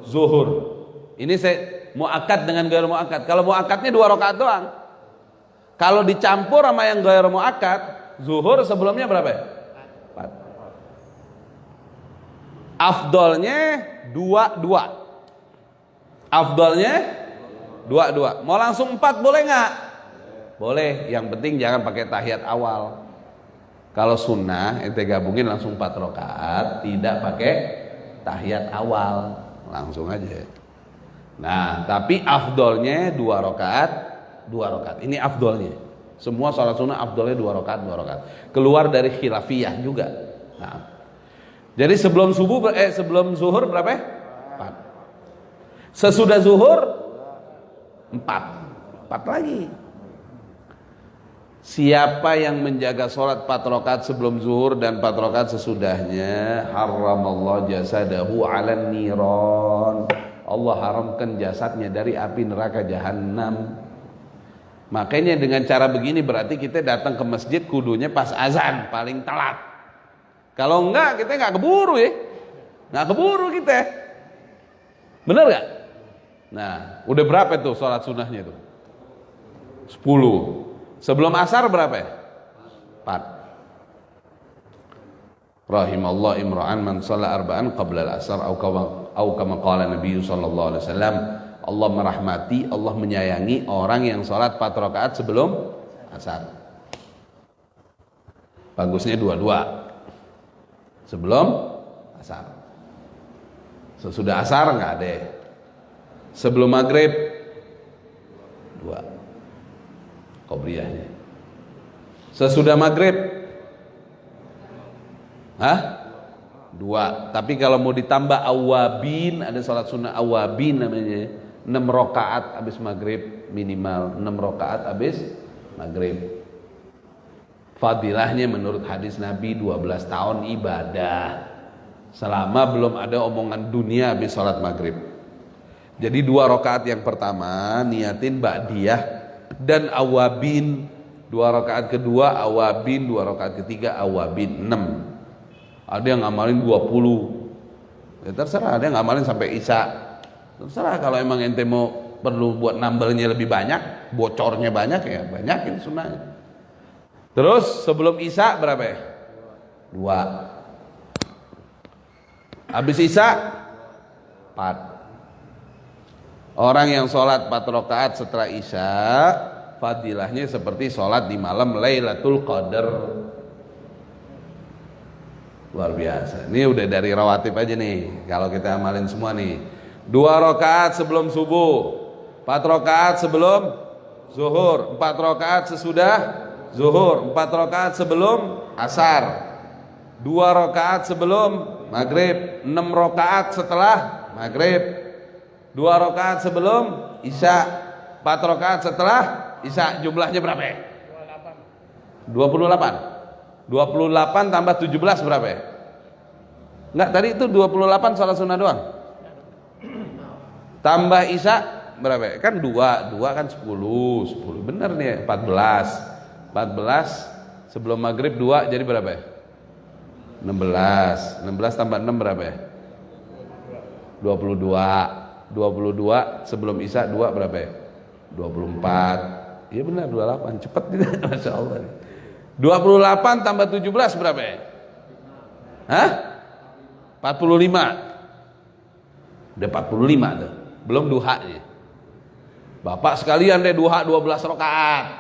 zuhur. Ini saya muakkad dengan ghairu muakkad. Kalau muakkadnya 2 rakaat doang. Kalau dicampur sama yang ghairu muakkad, zuhur sebelumnya berapa ya? 4. Afdolnya 2-2. Afdolnya 2-2. Mau langsung 4 boleh nggak? Boleh. Yang penting jangan pakai tahiyat awal. Kalau sunnah ente gabungin langsung 4 rakaat, tidak pakai tahiyat awal, langsung aja. Nah, tapi afdolnya 2 rakaat, 2 rakaat. Ini afdolnya. Semua sholat sunnah afdolnya 2 rakaat, 2 rakaat. Keluar dari khilafiyah juga. Nah, jadi sebelum sebelum zuhur berapa? 4. Sesudah zuhur 4. 4 lagi. Siapa yang menjaga sholat 4 rakaat sebelum zuhur dan 4 rakaat sesudahnya, haramallahu jasadahu 'alan niran. Allah haramkan jasadnya dari api neraka jahanam. Makanya dengan cara begini berarti kita datang ke masjid kudunya pas azan paling telat. Kalau enggak kita enggak keburu ya. Enggak keburu kita. Bener enggak? Nah, udah berapa tuh sholat sunnahnya tuh? 10. Sebelum asar berapa ya? 4. Rahimallah imra'an man shalla arba'an qabla al-asar au kama qala Nabi sallallahu alaihi wasallam. Allah merahmati, Allah menyayangi orang yang sholat 4 rakaat sebelum asar. Bagusnya 2-2 sebelum asar. Sesudah asar nggak ada. Sebelum maghrib 2 qobliyahnya. Sesudah maghrib 2. Tapi kalau mau ditambah awabin, ada sholat sunnah awabin namanya. 6 rakaat habis maghrib minimal, 6 rakaat habis maghrib. Fadilahnya menurut hadis Nabi 12 tahun ibadah selama belum ada omongan dunia habis sholat maghrib. Jadi 2 rakaat yang pertama niatin ba'diyah dan awabin, 2 rakaat kedua awabin, 2 rakaat ketiga awabin, 6. Ada yang ngamalin 20. Ya terserah, ada yang ngamalin sampai isya. Terserah, kalau emang ente mau perlu buat nambelnya lebih banyak, bocornya banyak ya banyakin sunnahnya. Terus sebelum isya berapa ya? 2. Habis isya 4. Orang yang sholat 4 rakaat setelah isya fadilahnya seperti sholat di malam Lailatul Qadar. Luar biasa. Ini udah dari rawatib aja nih. Kalau kita amalin semua nih. 2 rakaat sebelum subuh, 4 rakaat sebelum zuhur, 4 rakaat sesudah zuhur, 4 rakaat sebelum asar, 2 rakaat sebelum maghrib, 6 rakaat setelah maghrib, 2 rakaat sebelum isya, 4 rakaat setelah isya. Jumlahnya berapa ya? 28. 28 tambah 17 berapa ya? Enggak, tadi itu 28 sholat sunnah doang. Tambah isya berapa ya? Kan 2 kan 10 bener nih 14 sebelum maghrib 2 jadi berapa ya? 16 tambah 6 berapa ya? 22 sebelum isya 2 berapa ya? 24. Iya benar 28, cepet gitu. Masya Allah. 28 tambah 17 berapa ya? 45. Udah 45 tuh. Belum duhanya. Bapak sekalian deh duha 12 rakaat.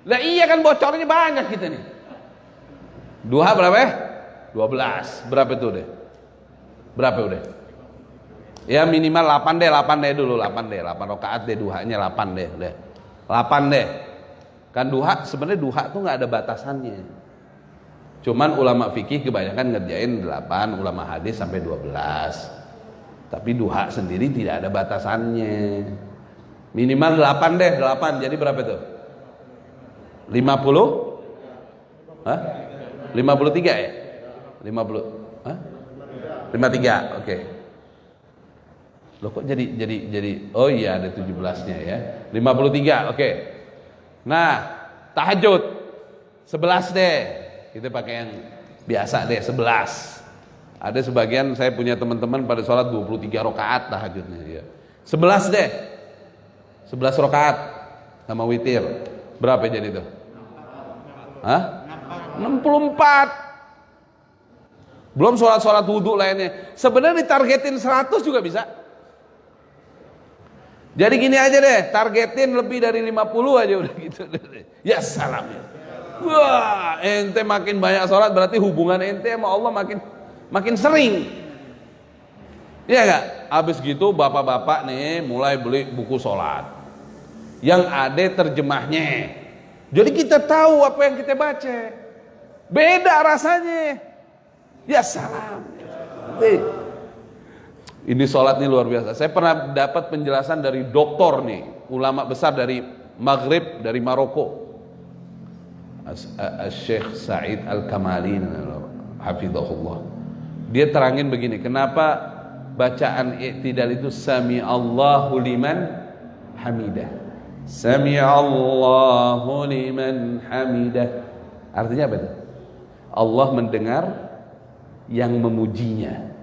Lah iya kan bocornya banyak kita nih. Duha berapa ya? 12. Berapa itu deh? Berapa udah? Ya minimal 8 deh dulu, 8 rakaat deh duhanya 8 deh, udah. 8 deh. Kan duha sebenarnya duha tuh nggak ada batasannya. Cuman ulama fikih kebanyakan ngerjain 8, ulama hadis sampai 12. Tapi duha sendiri tidak ada batasannya. Minimal 8 deh, 8. Jadi berapa itu? 50? 53 ya? 50? 53, oke. Loh kok jadi oh iya ada 17-nya ya. 53, oke. Nah, tahajud 11 deh. Kita pakai yang biasa deh, 11. Ada sebagian saya punya teman-teman pada sholat 23 rakaat tahajudnya ya. 11 deh. 11 rakaat sama witir. Berapa jadi itu? 64. Belum sholat-sholat wudhu lainnya. Sebenarnya ditargetin 100 juga bisa. Jadi gini aja deh, targetin lebih dari 50 aja udah gitu. Ya salam ya. Wah, ente makin banyak sholat berarti hubungan ente sama Allah makin sering. Iya nggak? Habis gitu bapak-bapak nih mulai beli buku sholat yang ada terjemahnya. Jadi kita tahu apa yang kita baca. Beda rasanya. Ya salam. Ini sholat nih luar biasa. Saya pernah dapat penjelasan dari doktor nih, ulama besar dari Maghrib, dari Maroko. Syekh Said Al-Kamali, hafizahullah. Dia terangin begini, kenapa bacaan i'tidal itu sami Allahu liman hamidah. Sami Allahu liman hamidah. Artinya apa itu? Allah mendengar yang memujinya.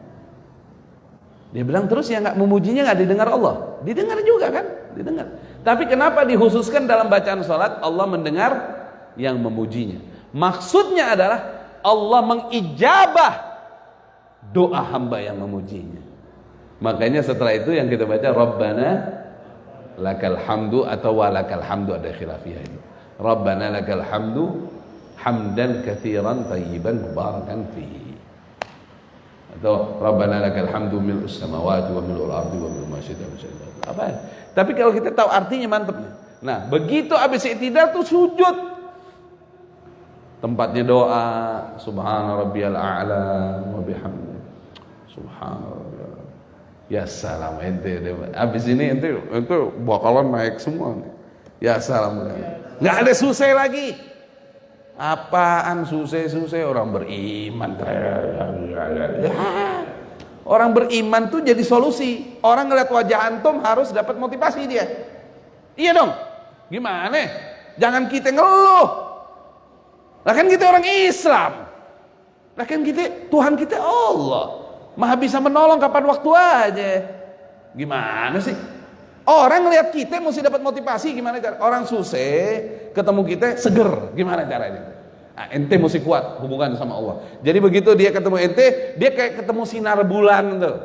Dia bilang terus yang nggak memujinya nggak didengar Allah, didengar juga kan, didengar. Tapi kenapa dikhususkan dalam bacaan sholat Allah mendengar yang memujinya? Maksudnya adalah Allah mengijabah doa hamba yang memujinya. Makanya setelah itu yang kita baca Rabbana lakal hamdu atau walakal hamdu, ada khilafiyah ini. Rabbana lakal hamdu hamdan katsiran tayyiban mubarakan fihi. Atau Rabbana lakal hamdu mil'us samawati wa mil'ul ardi wa mil'u ma syi'ta min syai'in. Apa? Tapi kalau kita tahu artinya mantep. Nah, begitu habis i'tidal tuh sujud. Tempatnya doa, subhana rabbiyal a'la wa bihamdi. Subhana rabbiyal. Ya salam ente. Habis ini ente bakalan naik semua nih. Ya salam. Enggak ada susah lagi. Apaan susah-susah, orang beriman. Ya. Orang beriman tuh jadi solusi. Orang ngeliat wajah antum harus dapat motivasi dia. Iya dong. Gimana? Jangan kita ngeluh. Lah kan kita orang Islam. Lah kan kita, Tuhan kita Allah. Maha bisa menolong kapan waktu aja. Gimana sih? Orang ngeliat kita mesti dapat motivasi, gimana cara? Orang susah ketemu kita seger, gimana caranya? Nah, ente mesti kuat hubungan sama Allah. Jadi begitu dia ketemu ente, dia kayak ketemu sinar bulan tuh.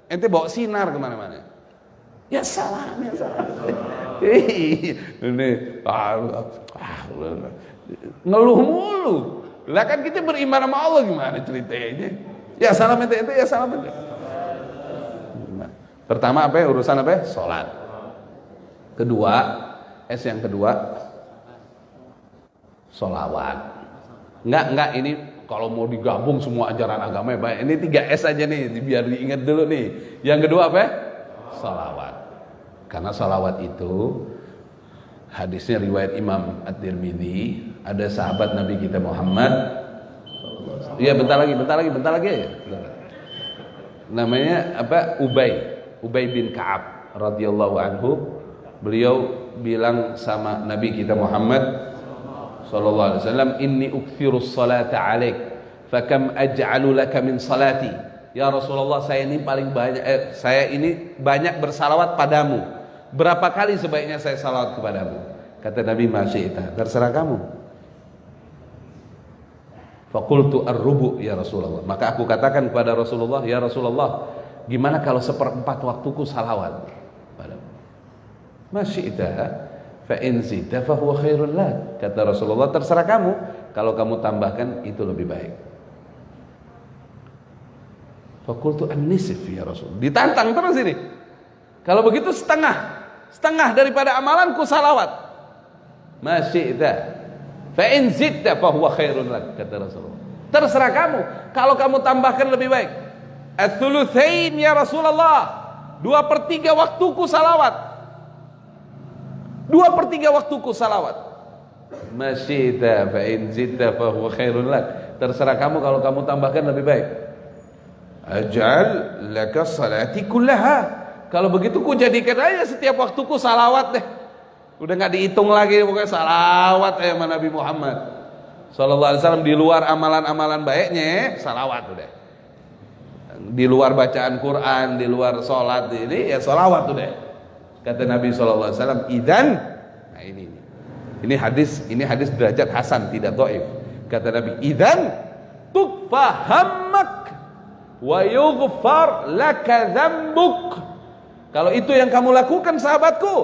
Ente bawa sinar kemana-mana. Ya salam, ya salam. Ini ngeluh mulu. Lah kan kita beriman sama Allah, gimana ceritanya? Ya salam ente, ya salam ente. Pertama apa ya? Urusan apa ya? Sholat. Kedua, yang kedua, sholawat. Enggak ini kalau mau digabung semua ajaran agama ya baik. Ini 3 aja nih, biar diingat dulu nih. Yang kedua apa ya? Sholawat. Karena sholawat itu hadisnya riwayat Imam At-Tirmidzi, ada sahabat Nabi kita Muhammad. Iya bentar lagi ya. Namanya apa? Ubay bin Ka'ab radhiyallahu anhu. Beliau bilang sama Nabi kita Muhammad sallallahu alaihi wasallam, inni ukthirus salata alaik fakam aj'alu laka min salati. Ya Rasulullah, saya ini banyak bersalawat padamu. Berapa kali sebaiknya saya salawat kepadamu? Kata Nabi, masyi'ta, terserah kamu. Faqultu ar-rubu ya Rasulullah. Maka aku katakan kepada Rasulullah, ya Rasulullah, gimana kalau 1/4 waktuku salawat padamu? Masyi'ta fa in zidta fa huwa khairul lak. Kata Rasulullah, terserah kamu, kalau kamu tambahkan itu lebih baik. Faqultu an-nisf ya Rasul. Ditantang terus ini. Kalau begitu setengah daripada amalanku salawat. Masyi'ta fa in zidta fa huwa khairul lak. Kata Rasulullah, terserah kamu, kalau kamu tambahkan lebih baik. Ats-tsulutsain ya Rasulullah, 2/3 waktuku salawat. 2/3 waktuku salawat. Masyi'ta fa in zidta fa huwa khairun lak. Terserah kamu, kalau kamu tambahkan lebih baik. Aj'al laka salati kullaha. Kalau begitu ku jadikan aja setiap waktuku salawat deh. Udah enggak dihitung lagi, pokoknya salawat ya sama Nabi Muhammad sallallahu alaihi wasallam. Di luar amalan-amalan baiknya salawat udah. Di luar bacaan Quran, di luar sholat ini ya salawat udah. Kata Nabi sallallahu alaihi wasallam, idan, nah ini hadis derajat hasan, tidak dhaif. Kata Nabi, idan tukfa hammak wa yughfar laka dzambuk. Kalau itu yang kamu lakukan sahabatku,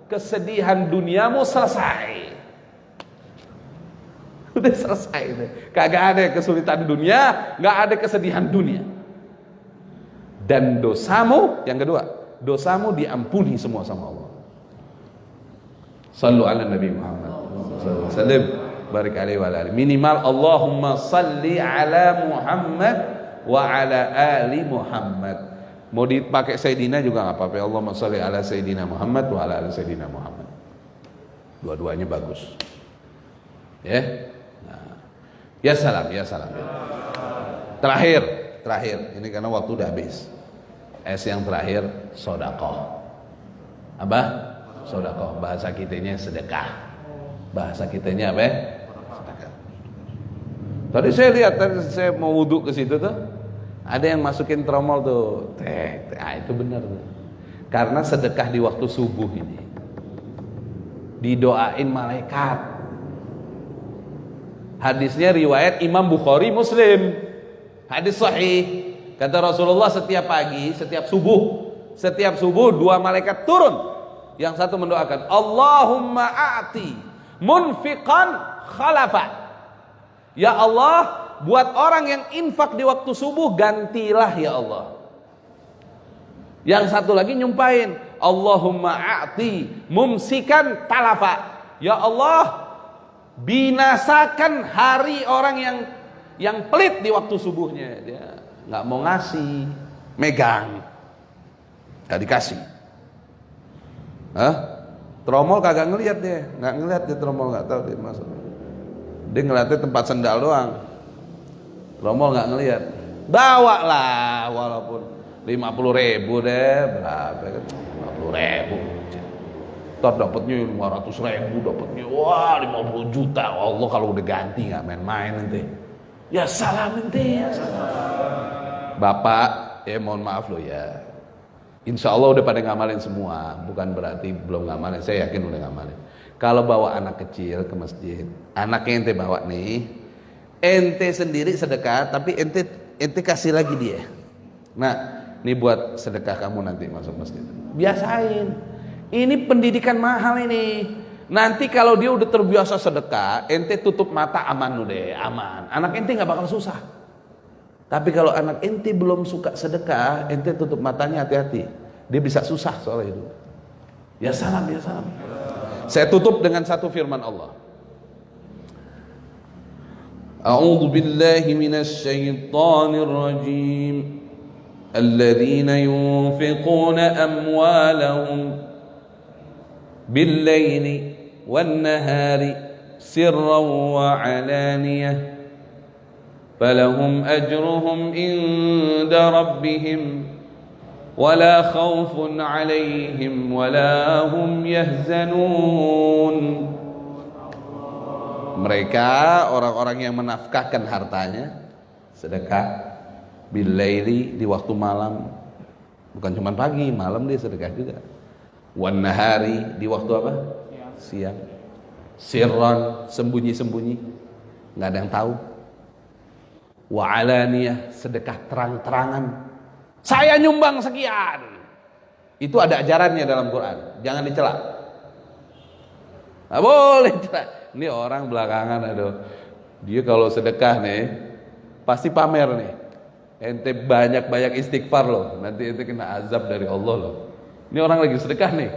kesedihan duniamu selesai. Udah selesai deh. Kagak ada kesulitan dunia, enggak ada kesedihan dunia. Dan dosamu, yang kedua, dosamu diampuni semua sama Allah. Sallu ala Nabi Muhammad sallallahu alaihi wasallam, barik alaihi wa alihi. Minimal Allahumma salli ala Muhammad wa ala ali Muhammad. Mau dipakai Sayyidina juga nggak apa-apa. Allahumma salli ala Sayyidina Muhammad wa ala ali Sayyidina Muhammad. Dua-duanya bagus. Ya. Nah. Ya salam, ya salam. Ya. Terakhir. Ini karena waktu udah habis. Yang terakhir, sedekah. Apa? Sedekah. Bahasa kitanya sedekah. Bahasa kitanya apa? Sedekah. Tadi saya lihat, saya mau wudhu ke situ tuh, ada yang masukin tromol tuh, itu benar tuh. Karena sedekah di waktu subuh ini didoain malaikat. Hadisnya riwayat Imam Bukhari, Muslim. Hadis sahih. Kata Rasulullah, setiap pagi, setiap subuh 2 malaikat turun. Yang satu mendoakan, Allahumma a'ti munfiqan khalafa. Ya Allah, buat orang yang infak di waktu subuh, gantilah ya Allah. Yang satu lagi nyumpahin, Allahumma a'ti mumsikan talafa. Ya Allah, binasakan hari orang yang pelit di waktu subuhnya. Dia nggak mau ngasih, megang, nggak dikasih. Tromol kagak ngelihat dia, nggak ngelihat dia tromol, nggak tahu dia masuk. Dia ngeliatnya tempat sendal doang, tromol nggak ngelihat. Bawa lah, walaupun 50.000 deh, berapa kan? 50.000. Ntar dapatnya 500.000, dapatnya wah 50 juta. Allah kalau udah ganti nggak main-main nanti. Ya salam nanti, ya salam. Bapak, mohon maaf loh ya. Insya Allah udah pada ngamalin semua. Bukan berarti belum ngamalin. Saya yakin udah ngamalin. Kalau bawa anak kecil ke masjid, anaknya ente bawa nih, ente sendiri sedekah, tapi ente kasih lagi dia. Nah, ini buat sedekah kamu nanti masuk masjid. Biasain. Ini pendidikan mahal ini. Nanti kalau dia udah terbiasa sedekah, ente tutup mata, aman udah, aman. Anak ente nggak bakal susah. Tapi kalau anak ente belum suka sedekah, ente tutup matanya, hati-hati. Dia bisa susah soal itu. Ya salam, ya salam. Saya tutup dengan satu firman Allah. A'udzu billahi minasy syaithanir rajim. Alladzina yunfiquna amwalahum bil-laili wan-nahari sirran wa 'alaniyah. فلهم أجرهم عند ربهم ولا خوف عليهم ولا هم يحزنون. Mereka orang-orang yang menafkahkan hartanya sedekah bil-laili, di waktu malam, bukan cuma pagi, malam dia sedekah juga. Wan nahari, di waktu apa? Siang. Sirran, sembunyi-sembunyi, nggak ada yang tahu. Wa alaniyah, sedekah terang-terangan. Saya nyumbang sekian. Itu ada ajarannya dalam Quran. Jangan dicela. Nggak boleh cela. Ini orang belakangan, aduh, dia kalau sedekah nih pasti pamer nih. Ente banyak-banyak istighfar loh, nanti ente kena azab dari Allah loh. Ini orang lagi sedekah nih.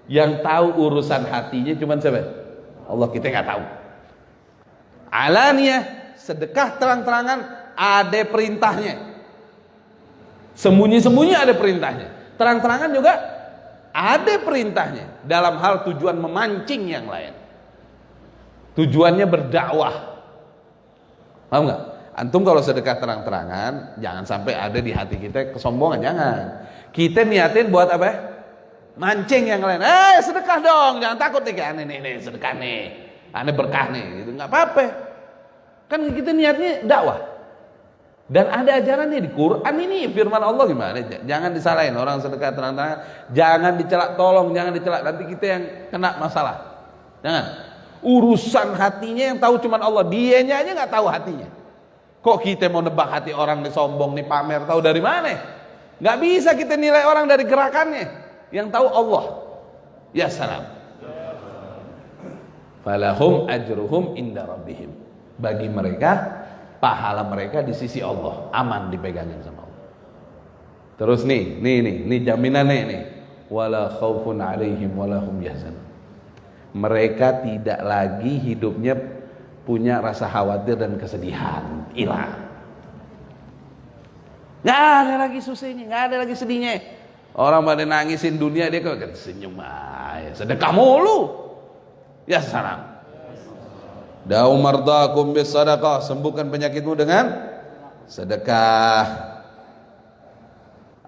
Yang tahu urusan hatinya cuma siapa? Allah, kita nggak tahu. Alaniyah, sedekah terang-terangan, ada perintahnya. Sembunyi-sembunyi ada perintahnya. Terang-terangan juga ada perintahnya. Dalam hal tujuan memancing yang lain. Tujuannya berdakwah. Paham nggak? Antum kalau sedekah terang-terangan, jangan sampai ada di hati kita kesombongan, jangan. Kita niatin buat apa? Mancing yang lain. Sedekah dong, jangan takut nih, aneh sedekah nih, aneh berkah nih, gitu. Nggak apa-apa. Kan kita niatnya dakwah. Dan ada ajarannya di Quran ini, firman Allah gimana? Jangan disalahin orang sedekah terang-terangan, jangan dicela, tolong jangan dicela, nanti kita yang kena masalah. Jangan. Urusan hatinya yang tahu cuma Allah, dianya aja nggak tahu hatinya. Kok kita mau nebak hati orang nih, sombong nih, pamer, tahu dari mana? Nggak bisa kita nilai orang dari gerakannya. Yang tahu Allah. Ya salam. Falahum ajruhum inda rabbihim. Bagi mereka, pahala mereka di sisi Allah, aman dipegangin sama Allah. Terus nih jaminannya nih. Wala khaufun 'alaihim wala hum yahzanun. Mereka tidak lagi hidupnya punya rasa khawatir dan kesedihan, hilang. Nggak ada lagi susahnya, nggak ada lagi sedihnya. Orang pada nangisin dunia, dia kok senyum aja, sedekah mulu. Ya salam. Da'u mardakum bis sadaqah, sembuhkan penyakitmu dengan sedekah.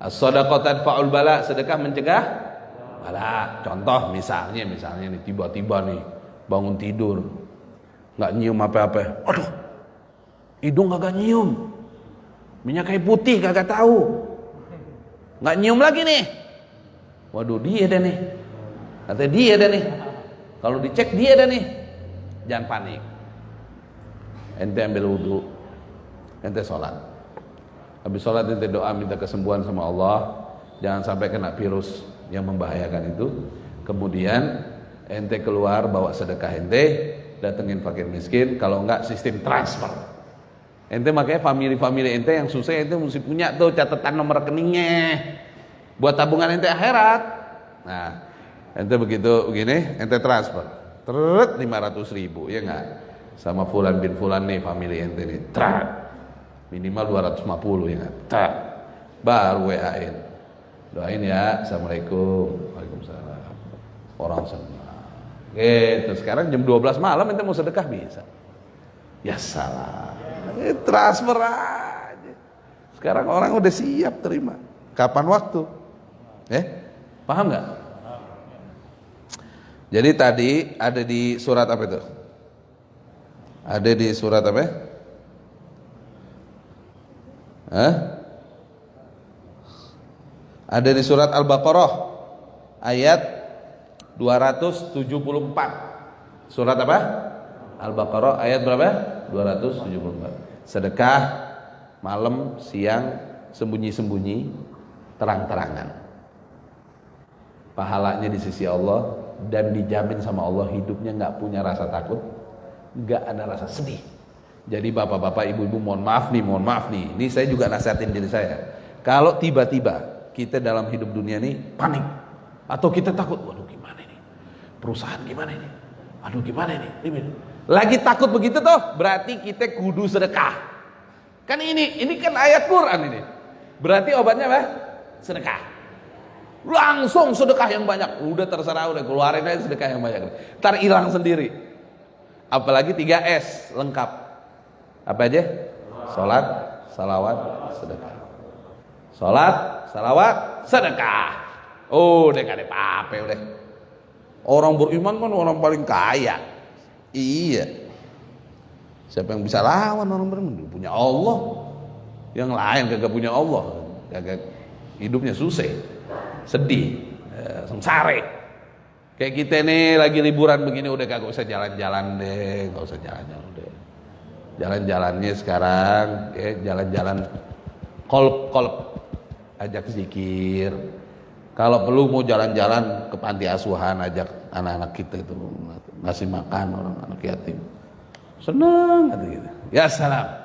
As-sadaqah tadfa'ul bala, sedekah mencegah bala. Contoh misalnya nih tiba-tiba nih bangun tidur nggak nyium apa-apa. Aduh, hidung kagak nyium, minyak kayu putih kagak tahu, nggak nyium lagi nih. Waduh, dia dah nih, katanya dia dah nih. Kalau dicek dia dah nih. Jangan panik. Ente ambil wudu, ente sholat. Habis sholat ente doa minta kesembuhan sama Allah. Jangan sampai kena virus yang membahayakan itu. Kemudian ente keluar bawa sedekah ente, datengin fakir miskin. Kalau enggak sistem transfer. Ente makanya family ente yang susah ente mesti punya tuh catatan nomor rekeningnya buat tabungan ente akhirat. Nah, ente begitu begini ente transfer 500.000 ya enggak, sama fulan bin fulan nih family ente nih, minimal 250 ya enggak, baru WA-in, doain ya, assalamualaikum, waalaikumsalam, orang senang gitu. Sekarang jam 12 malam ente mau sedekah bisa, ya salah, transfer aja. Sekarang orang udah siap terima kapan waktu, paham nggak? Jadi tadi ada di surat apa itu? Ada di surat apa? Ada di surat Al-Baqarah ayat 274. Surat apa? Al-Baqarah ayat berapa? 274. Sedekah malam, siang, sembunyi-sembunyi, terang-terangan. Pahalanya di sisi Allah dan dijamin sama Allah, hidupnya nggak punya rasa takut, nggak ada rasa sedih. Jadi bapak-bapak, ibu-ibu, mohon maaf nih, ini saya juga nasihatin diri saya. Kalau tiba-tiba kita dalam hidup dunia nih panik atau kita takut, waduh gimana ini, perusahaan gimana ini, aduh gimana ini, lagi takut begitu tuh, berarti kita kudu sedekah. Kan ini kan ayat Quran ini, berarti obatnya apa? Sedekah. Langsung sedekah yang banyak, udah terserah, udah keluarin aja sedekah yang banyak, ntar hilang sendiri. Apalagi 3S lengkap, apa aja? Sholat, salawat, sedekah. Sholat, salawat, sedekah. Udah gak ada apa-apa udah. Orang beriman kan orang paling kaya. Iya. Siapa yang bisa lawan orang beriman? Punya Allah. Yang lain kagak punya Allah, kagak, hidupnya susah, sedih, sengsara. Kayak kita nih lagi liburan begini udah kagak usah jalan-jalan deh, gak usah jalan-jalan deh. Jalan-jalannya sekarang jalan-jalan kolb, ajak zikir. Kalau perlu mau jalan-jalan ke panti asuhan, ajak anak-anak kita itu ngasih makan orang anak yatim. Senang gitu. Ya salam.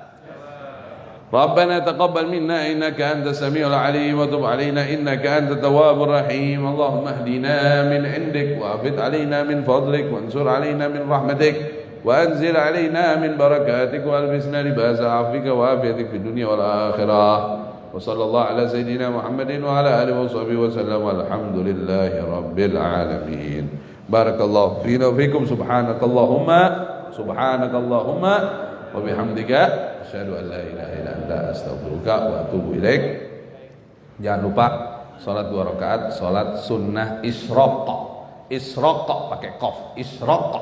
ربنا تقبل منا إنك أنت السميع العليم وتب علينا إنك أنت التواب الرحيم اللهم اهدنا من عندك وأفض علينا من فضلك وانصر علينا من رحمتك وأنزل علينا من بركاتك وألبسنا لباس عفوك وعافيتك في الدنيا والآخرة وصلى الله على سيدنا محمد وعلى آله وصحبه وسلم والحمد لله رب العالمين. بارك الله فينا وفيكم. سبحانك اللهم وبحمدك asyhadu an la ilaha illa anta astaghfiruka wa atubu ilaik. Jangan lupa salat 2 rakaat, salat sunnah isyraq pakai qaf, isyraq.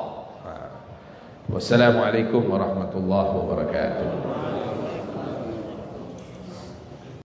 Wassalamualaikum warahmatullahi wabarakatuh.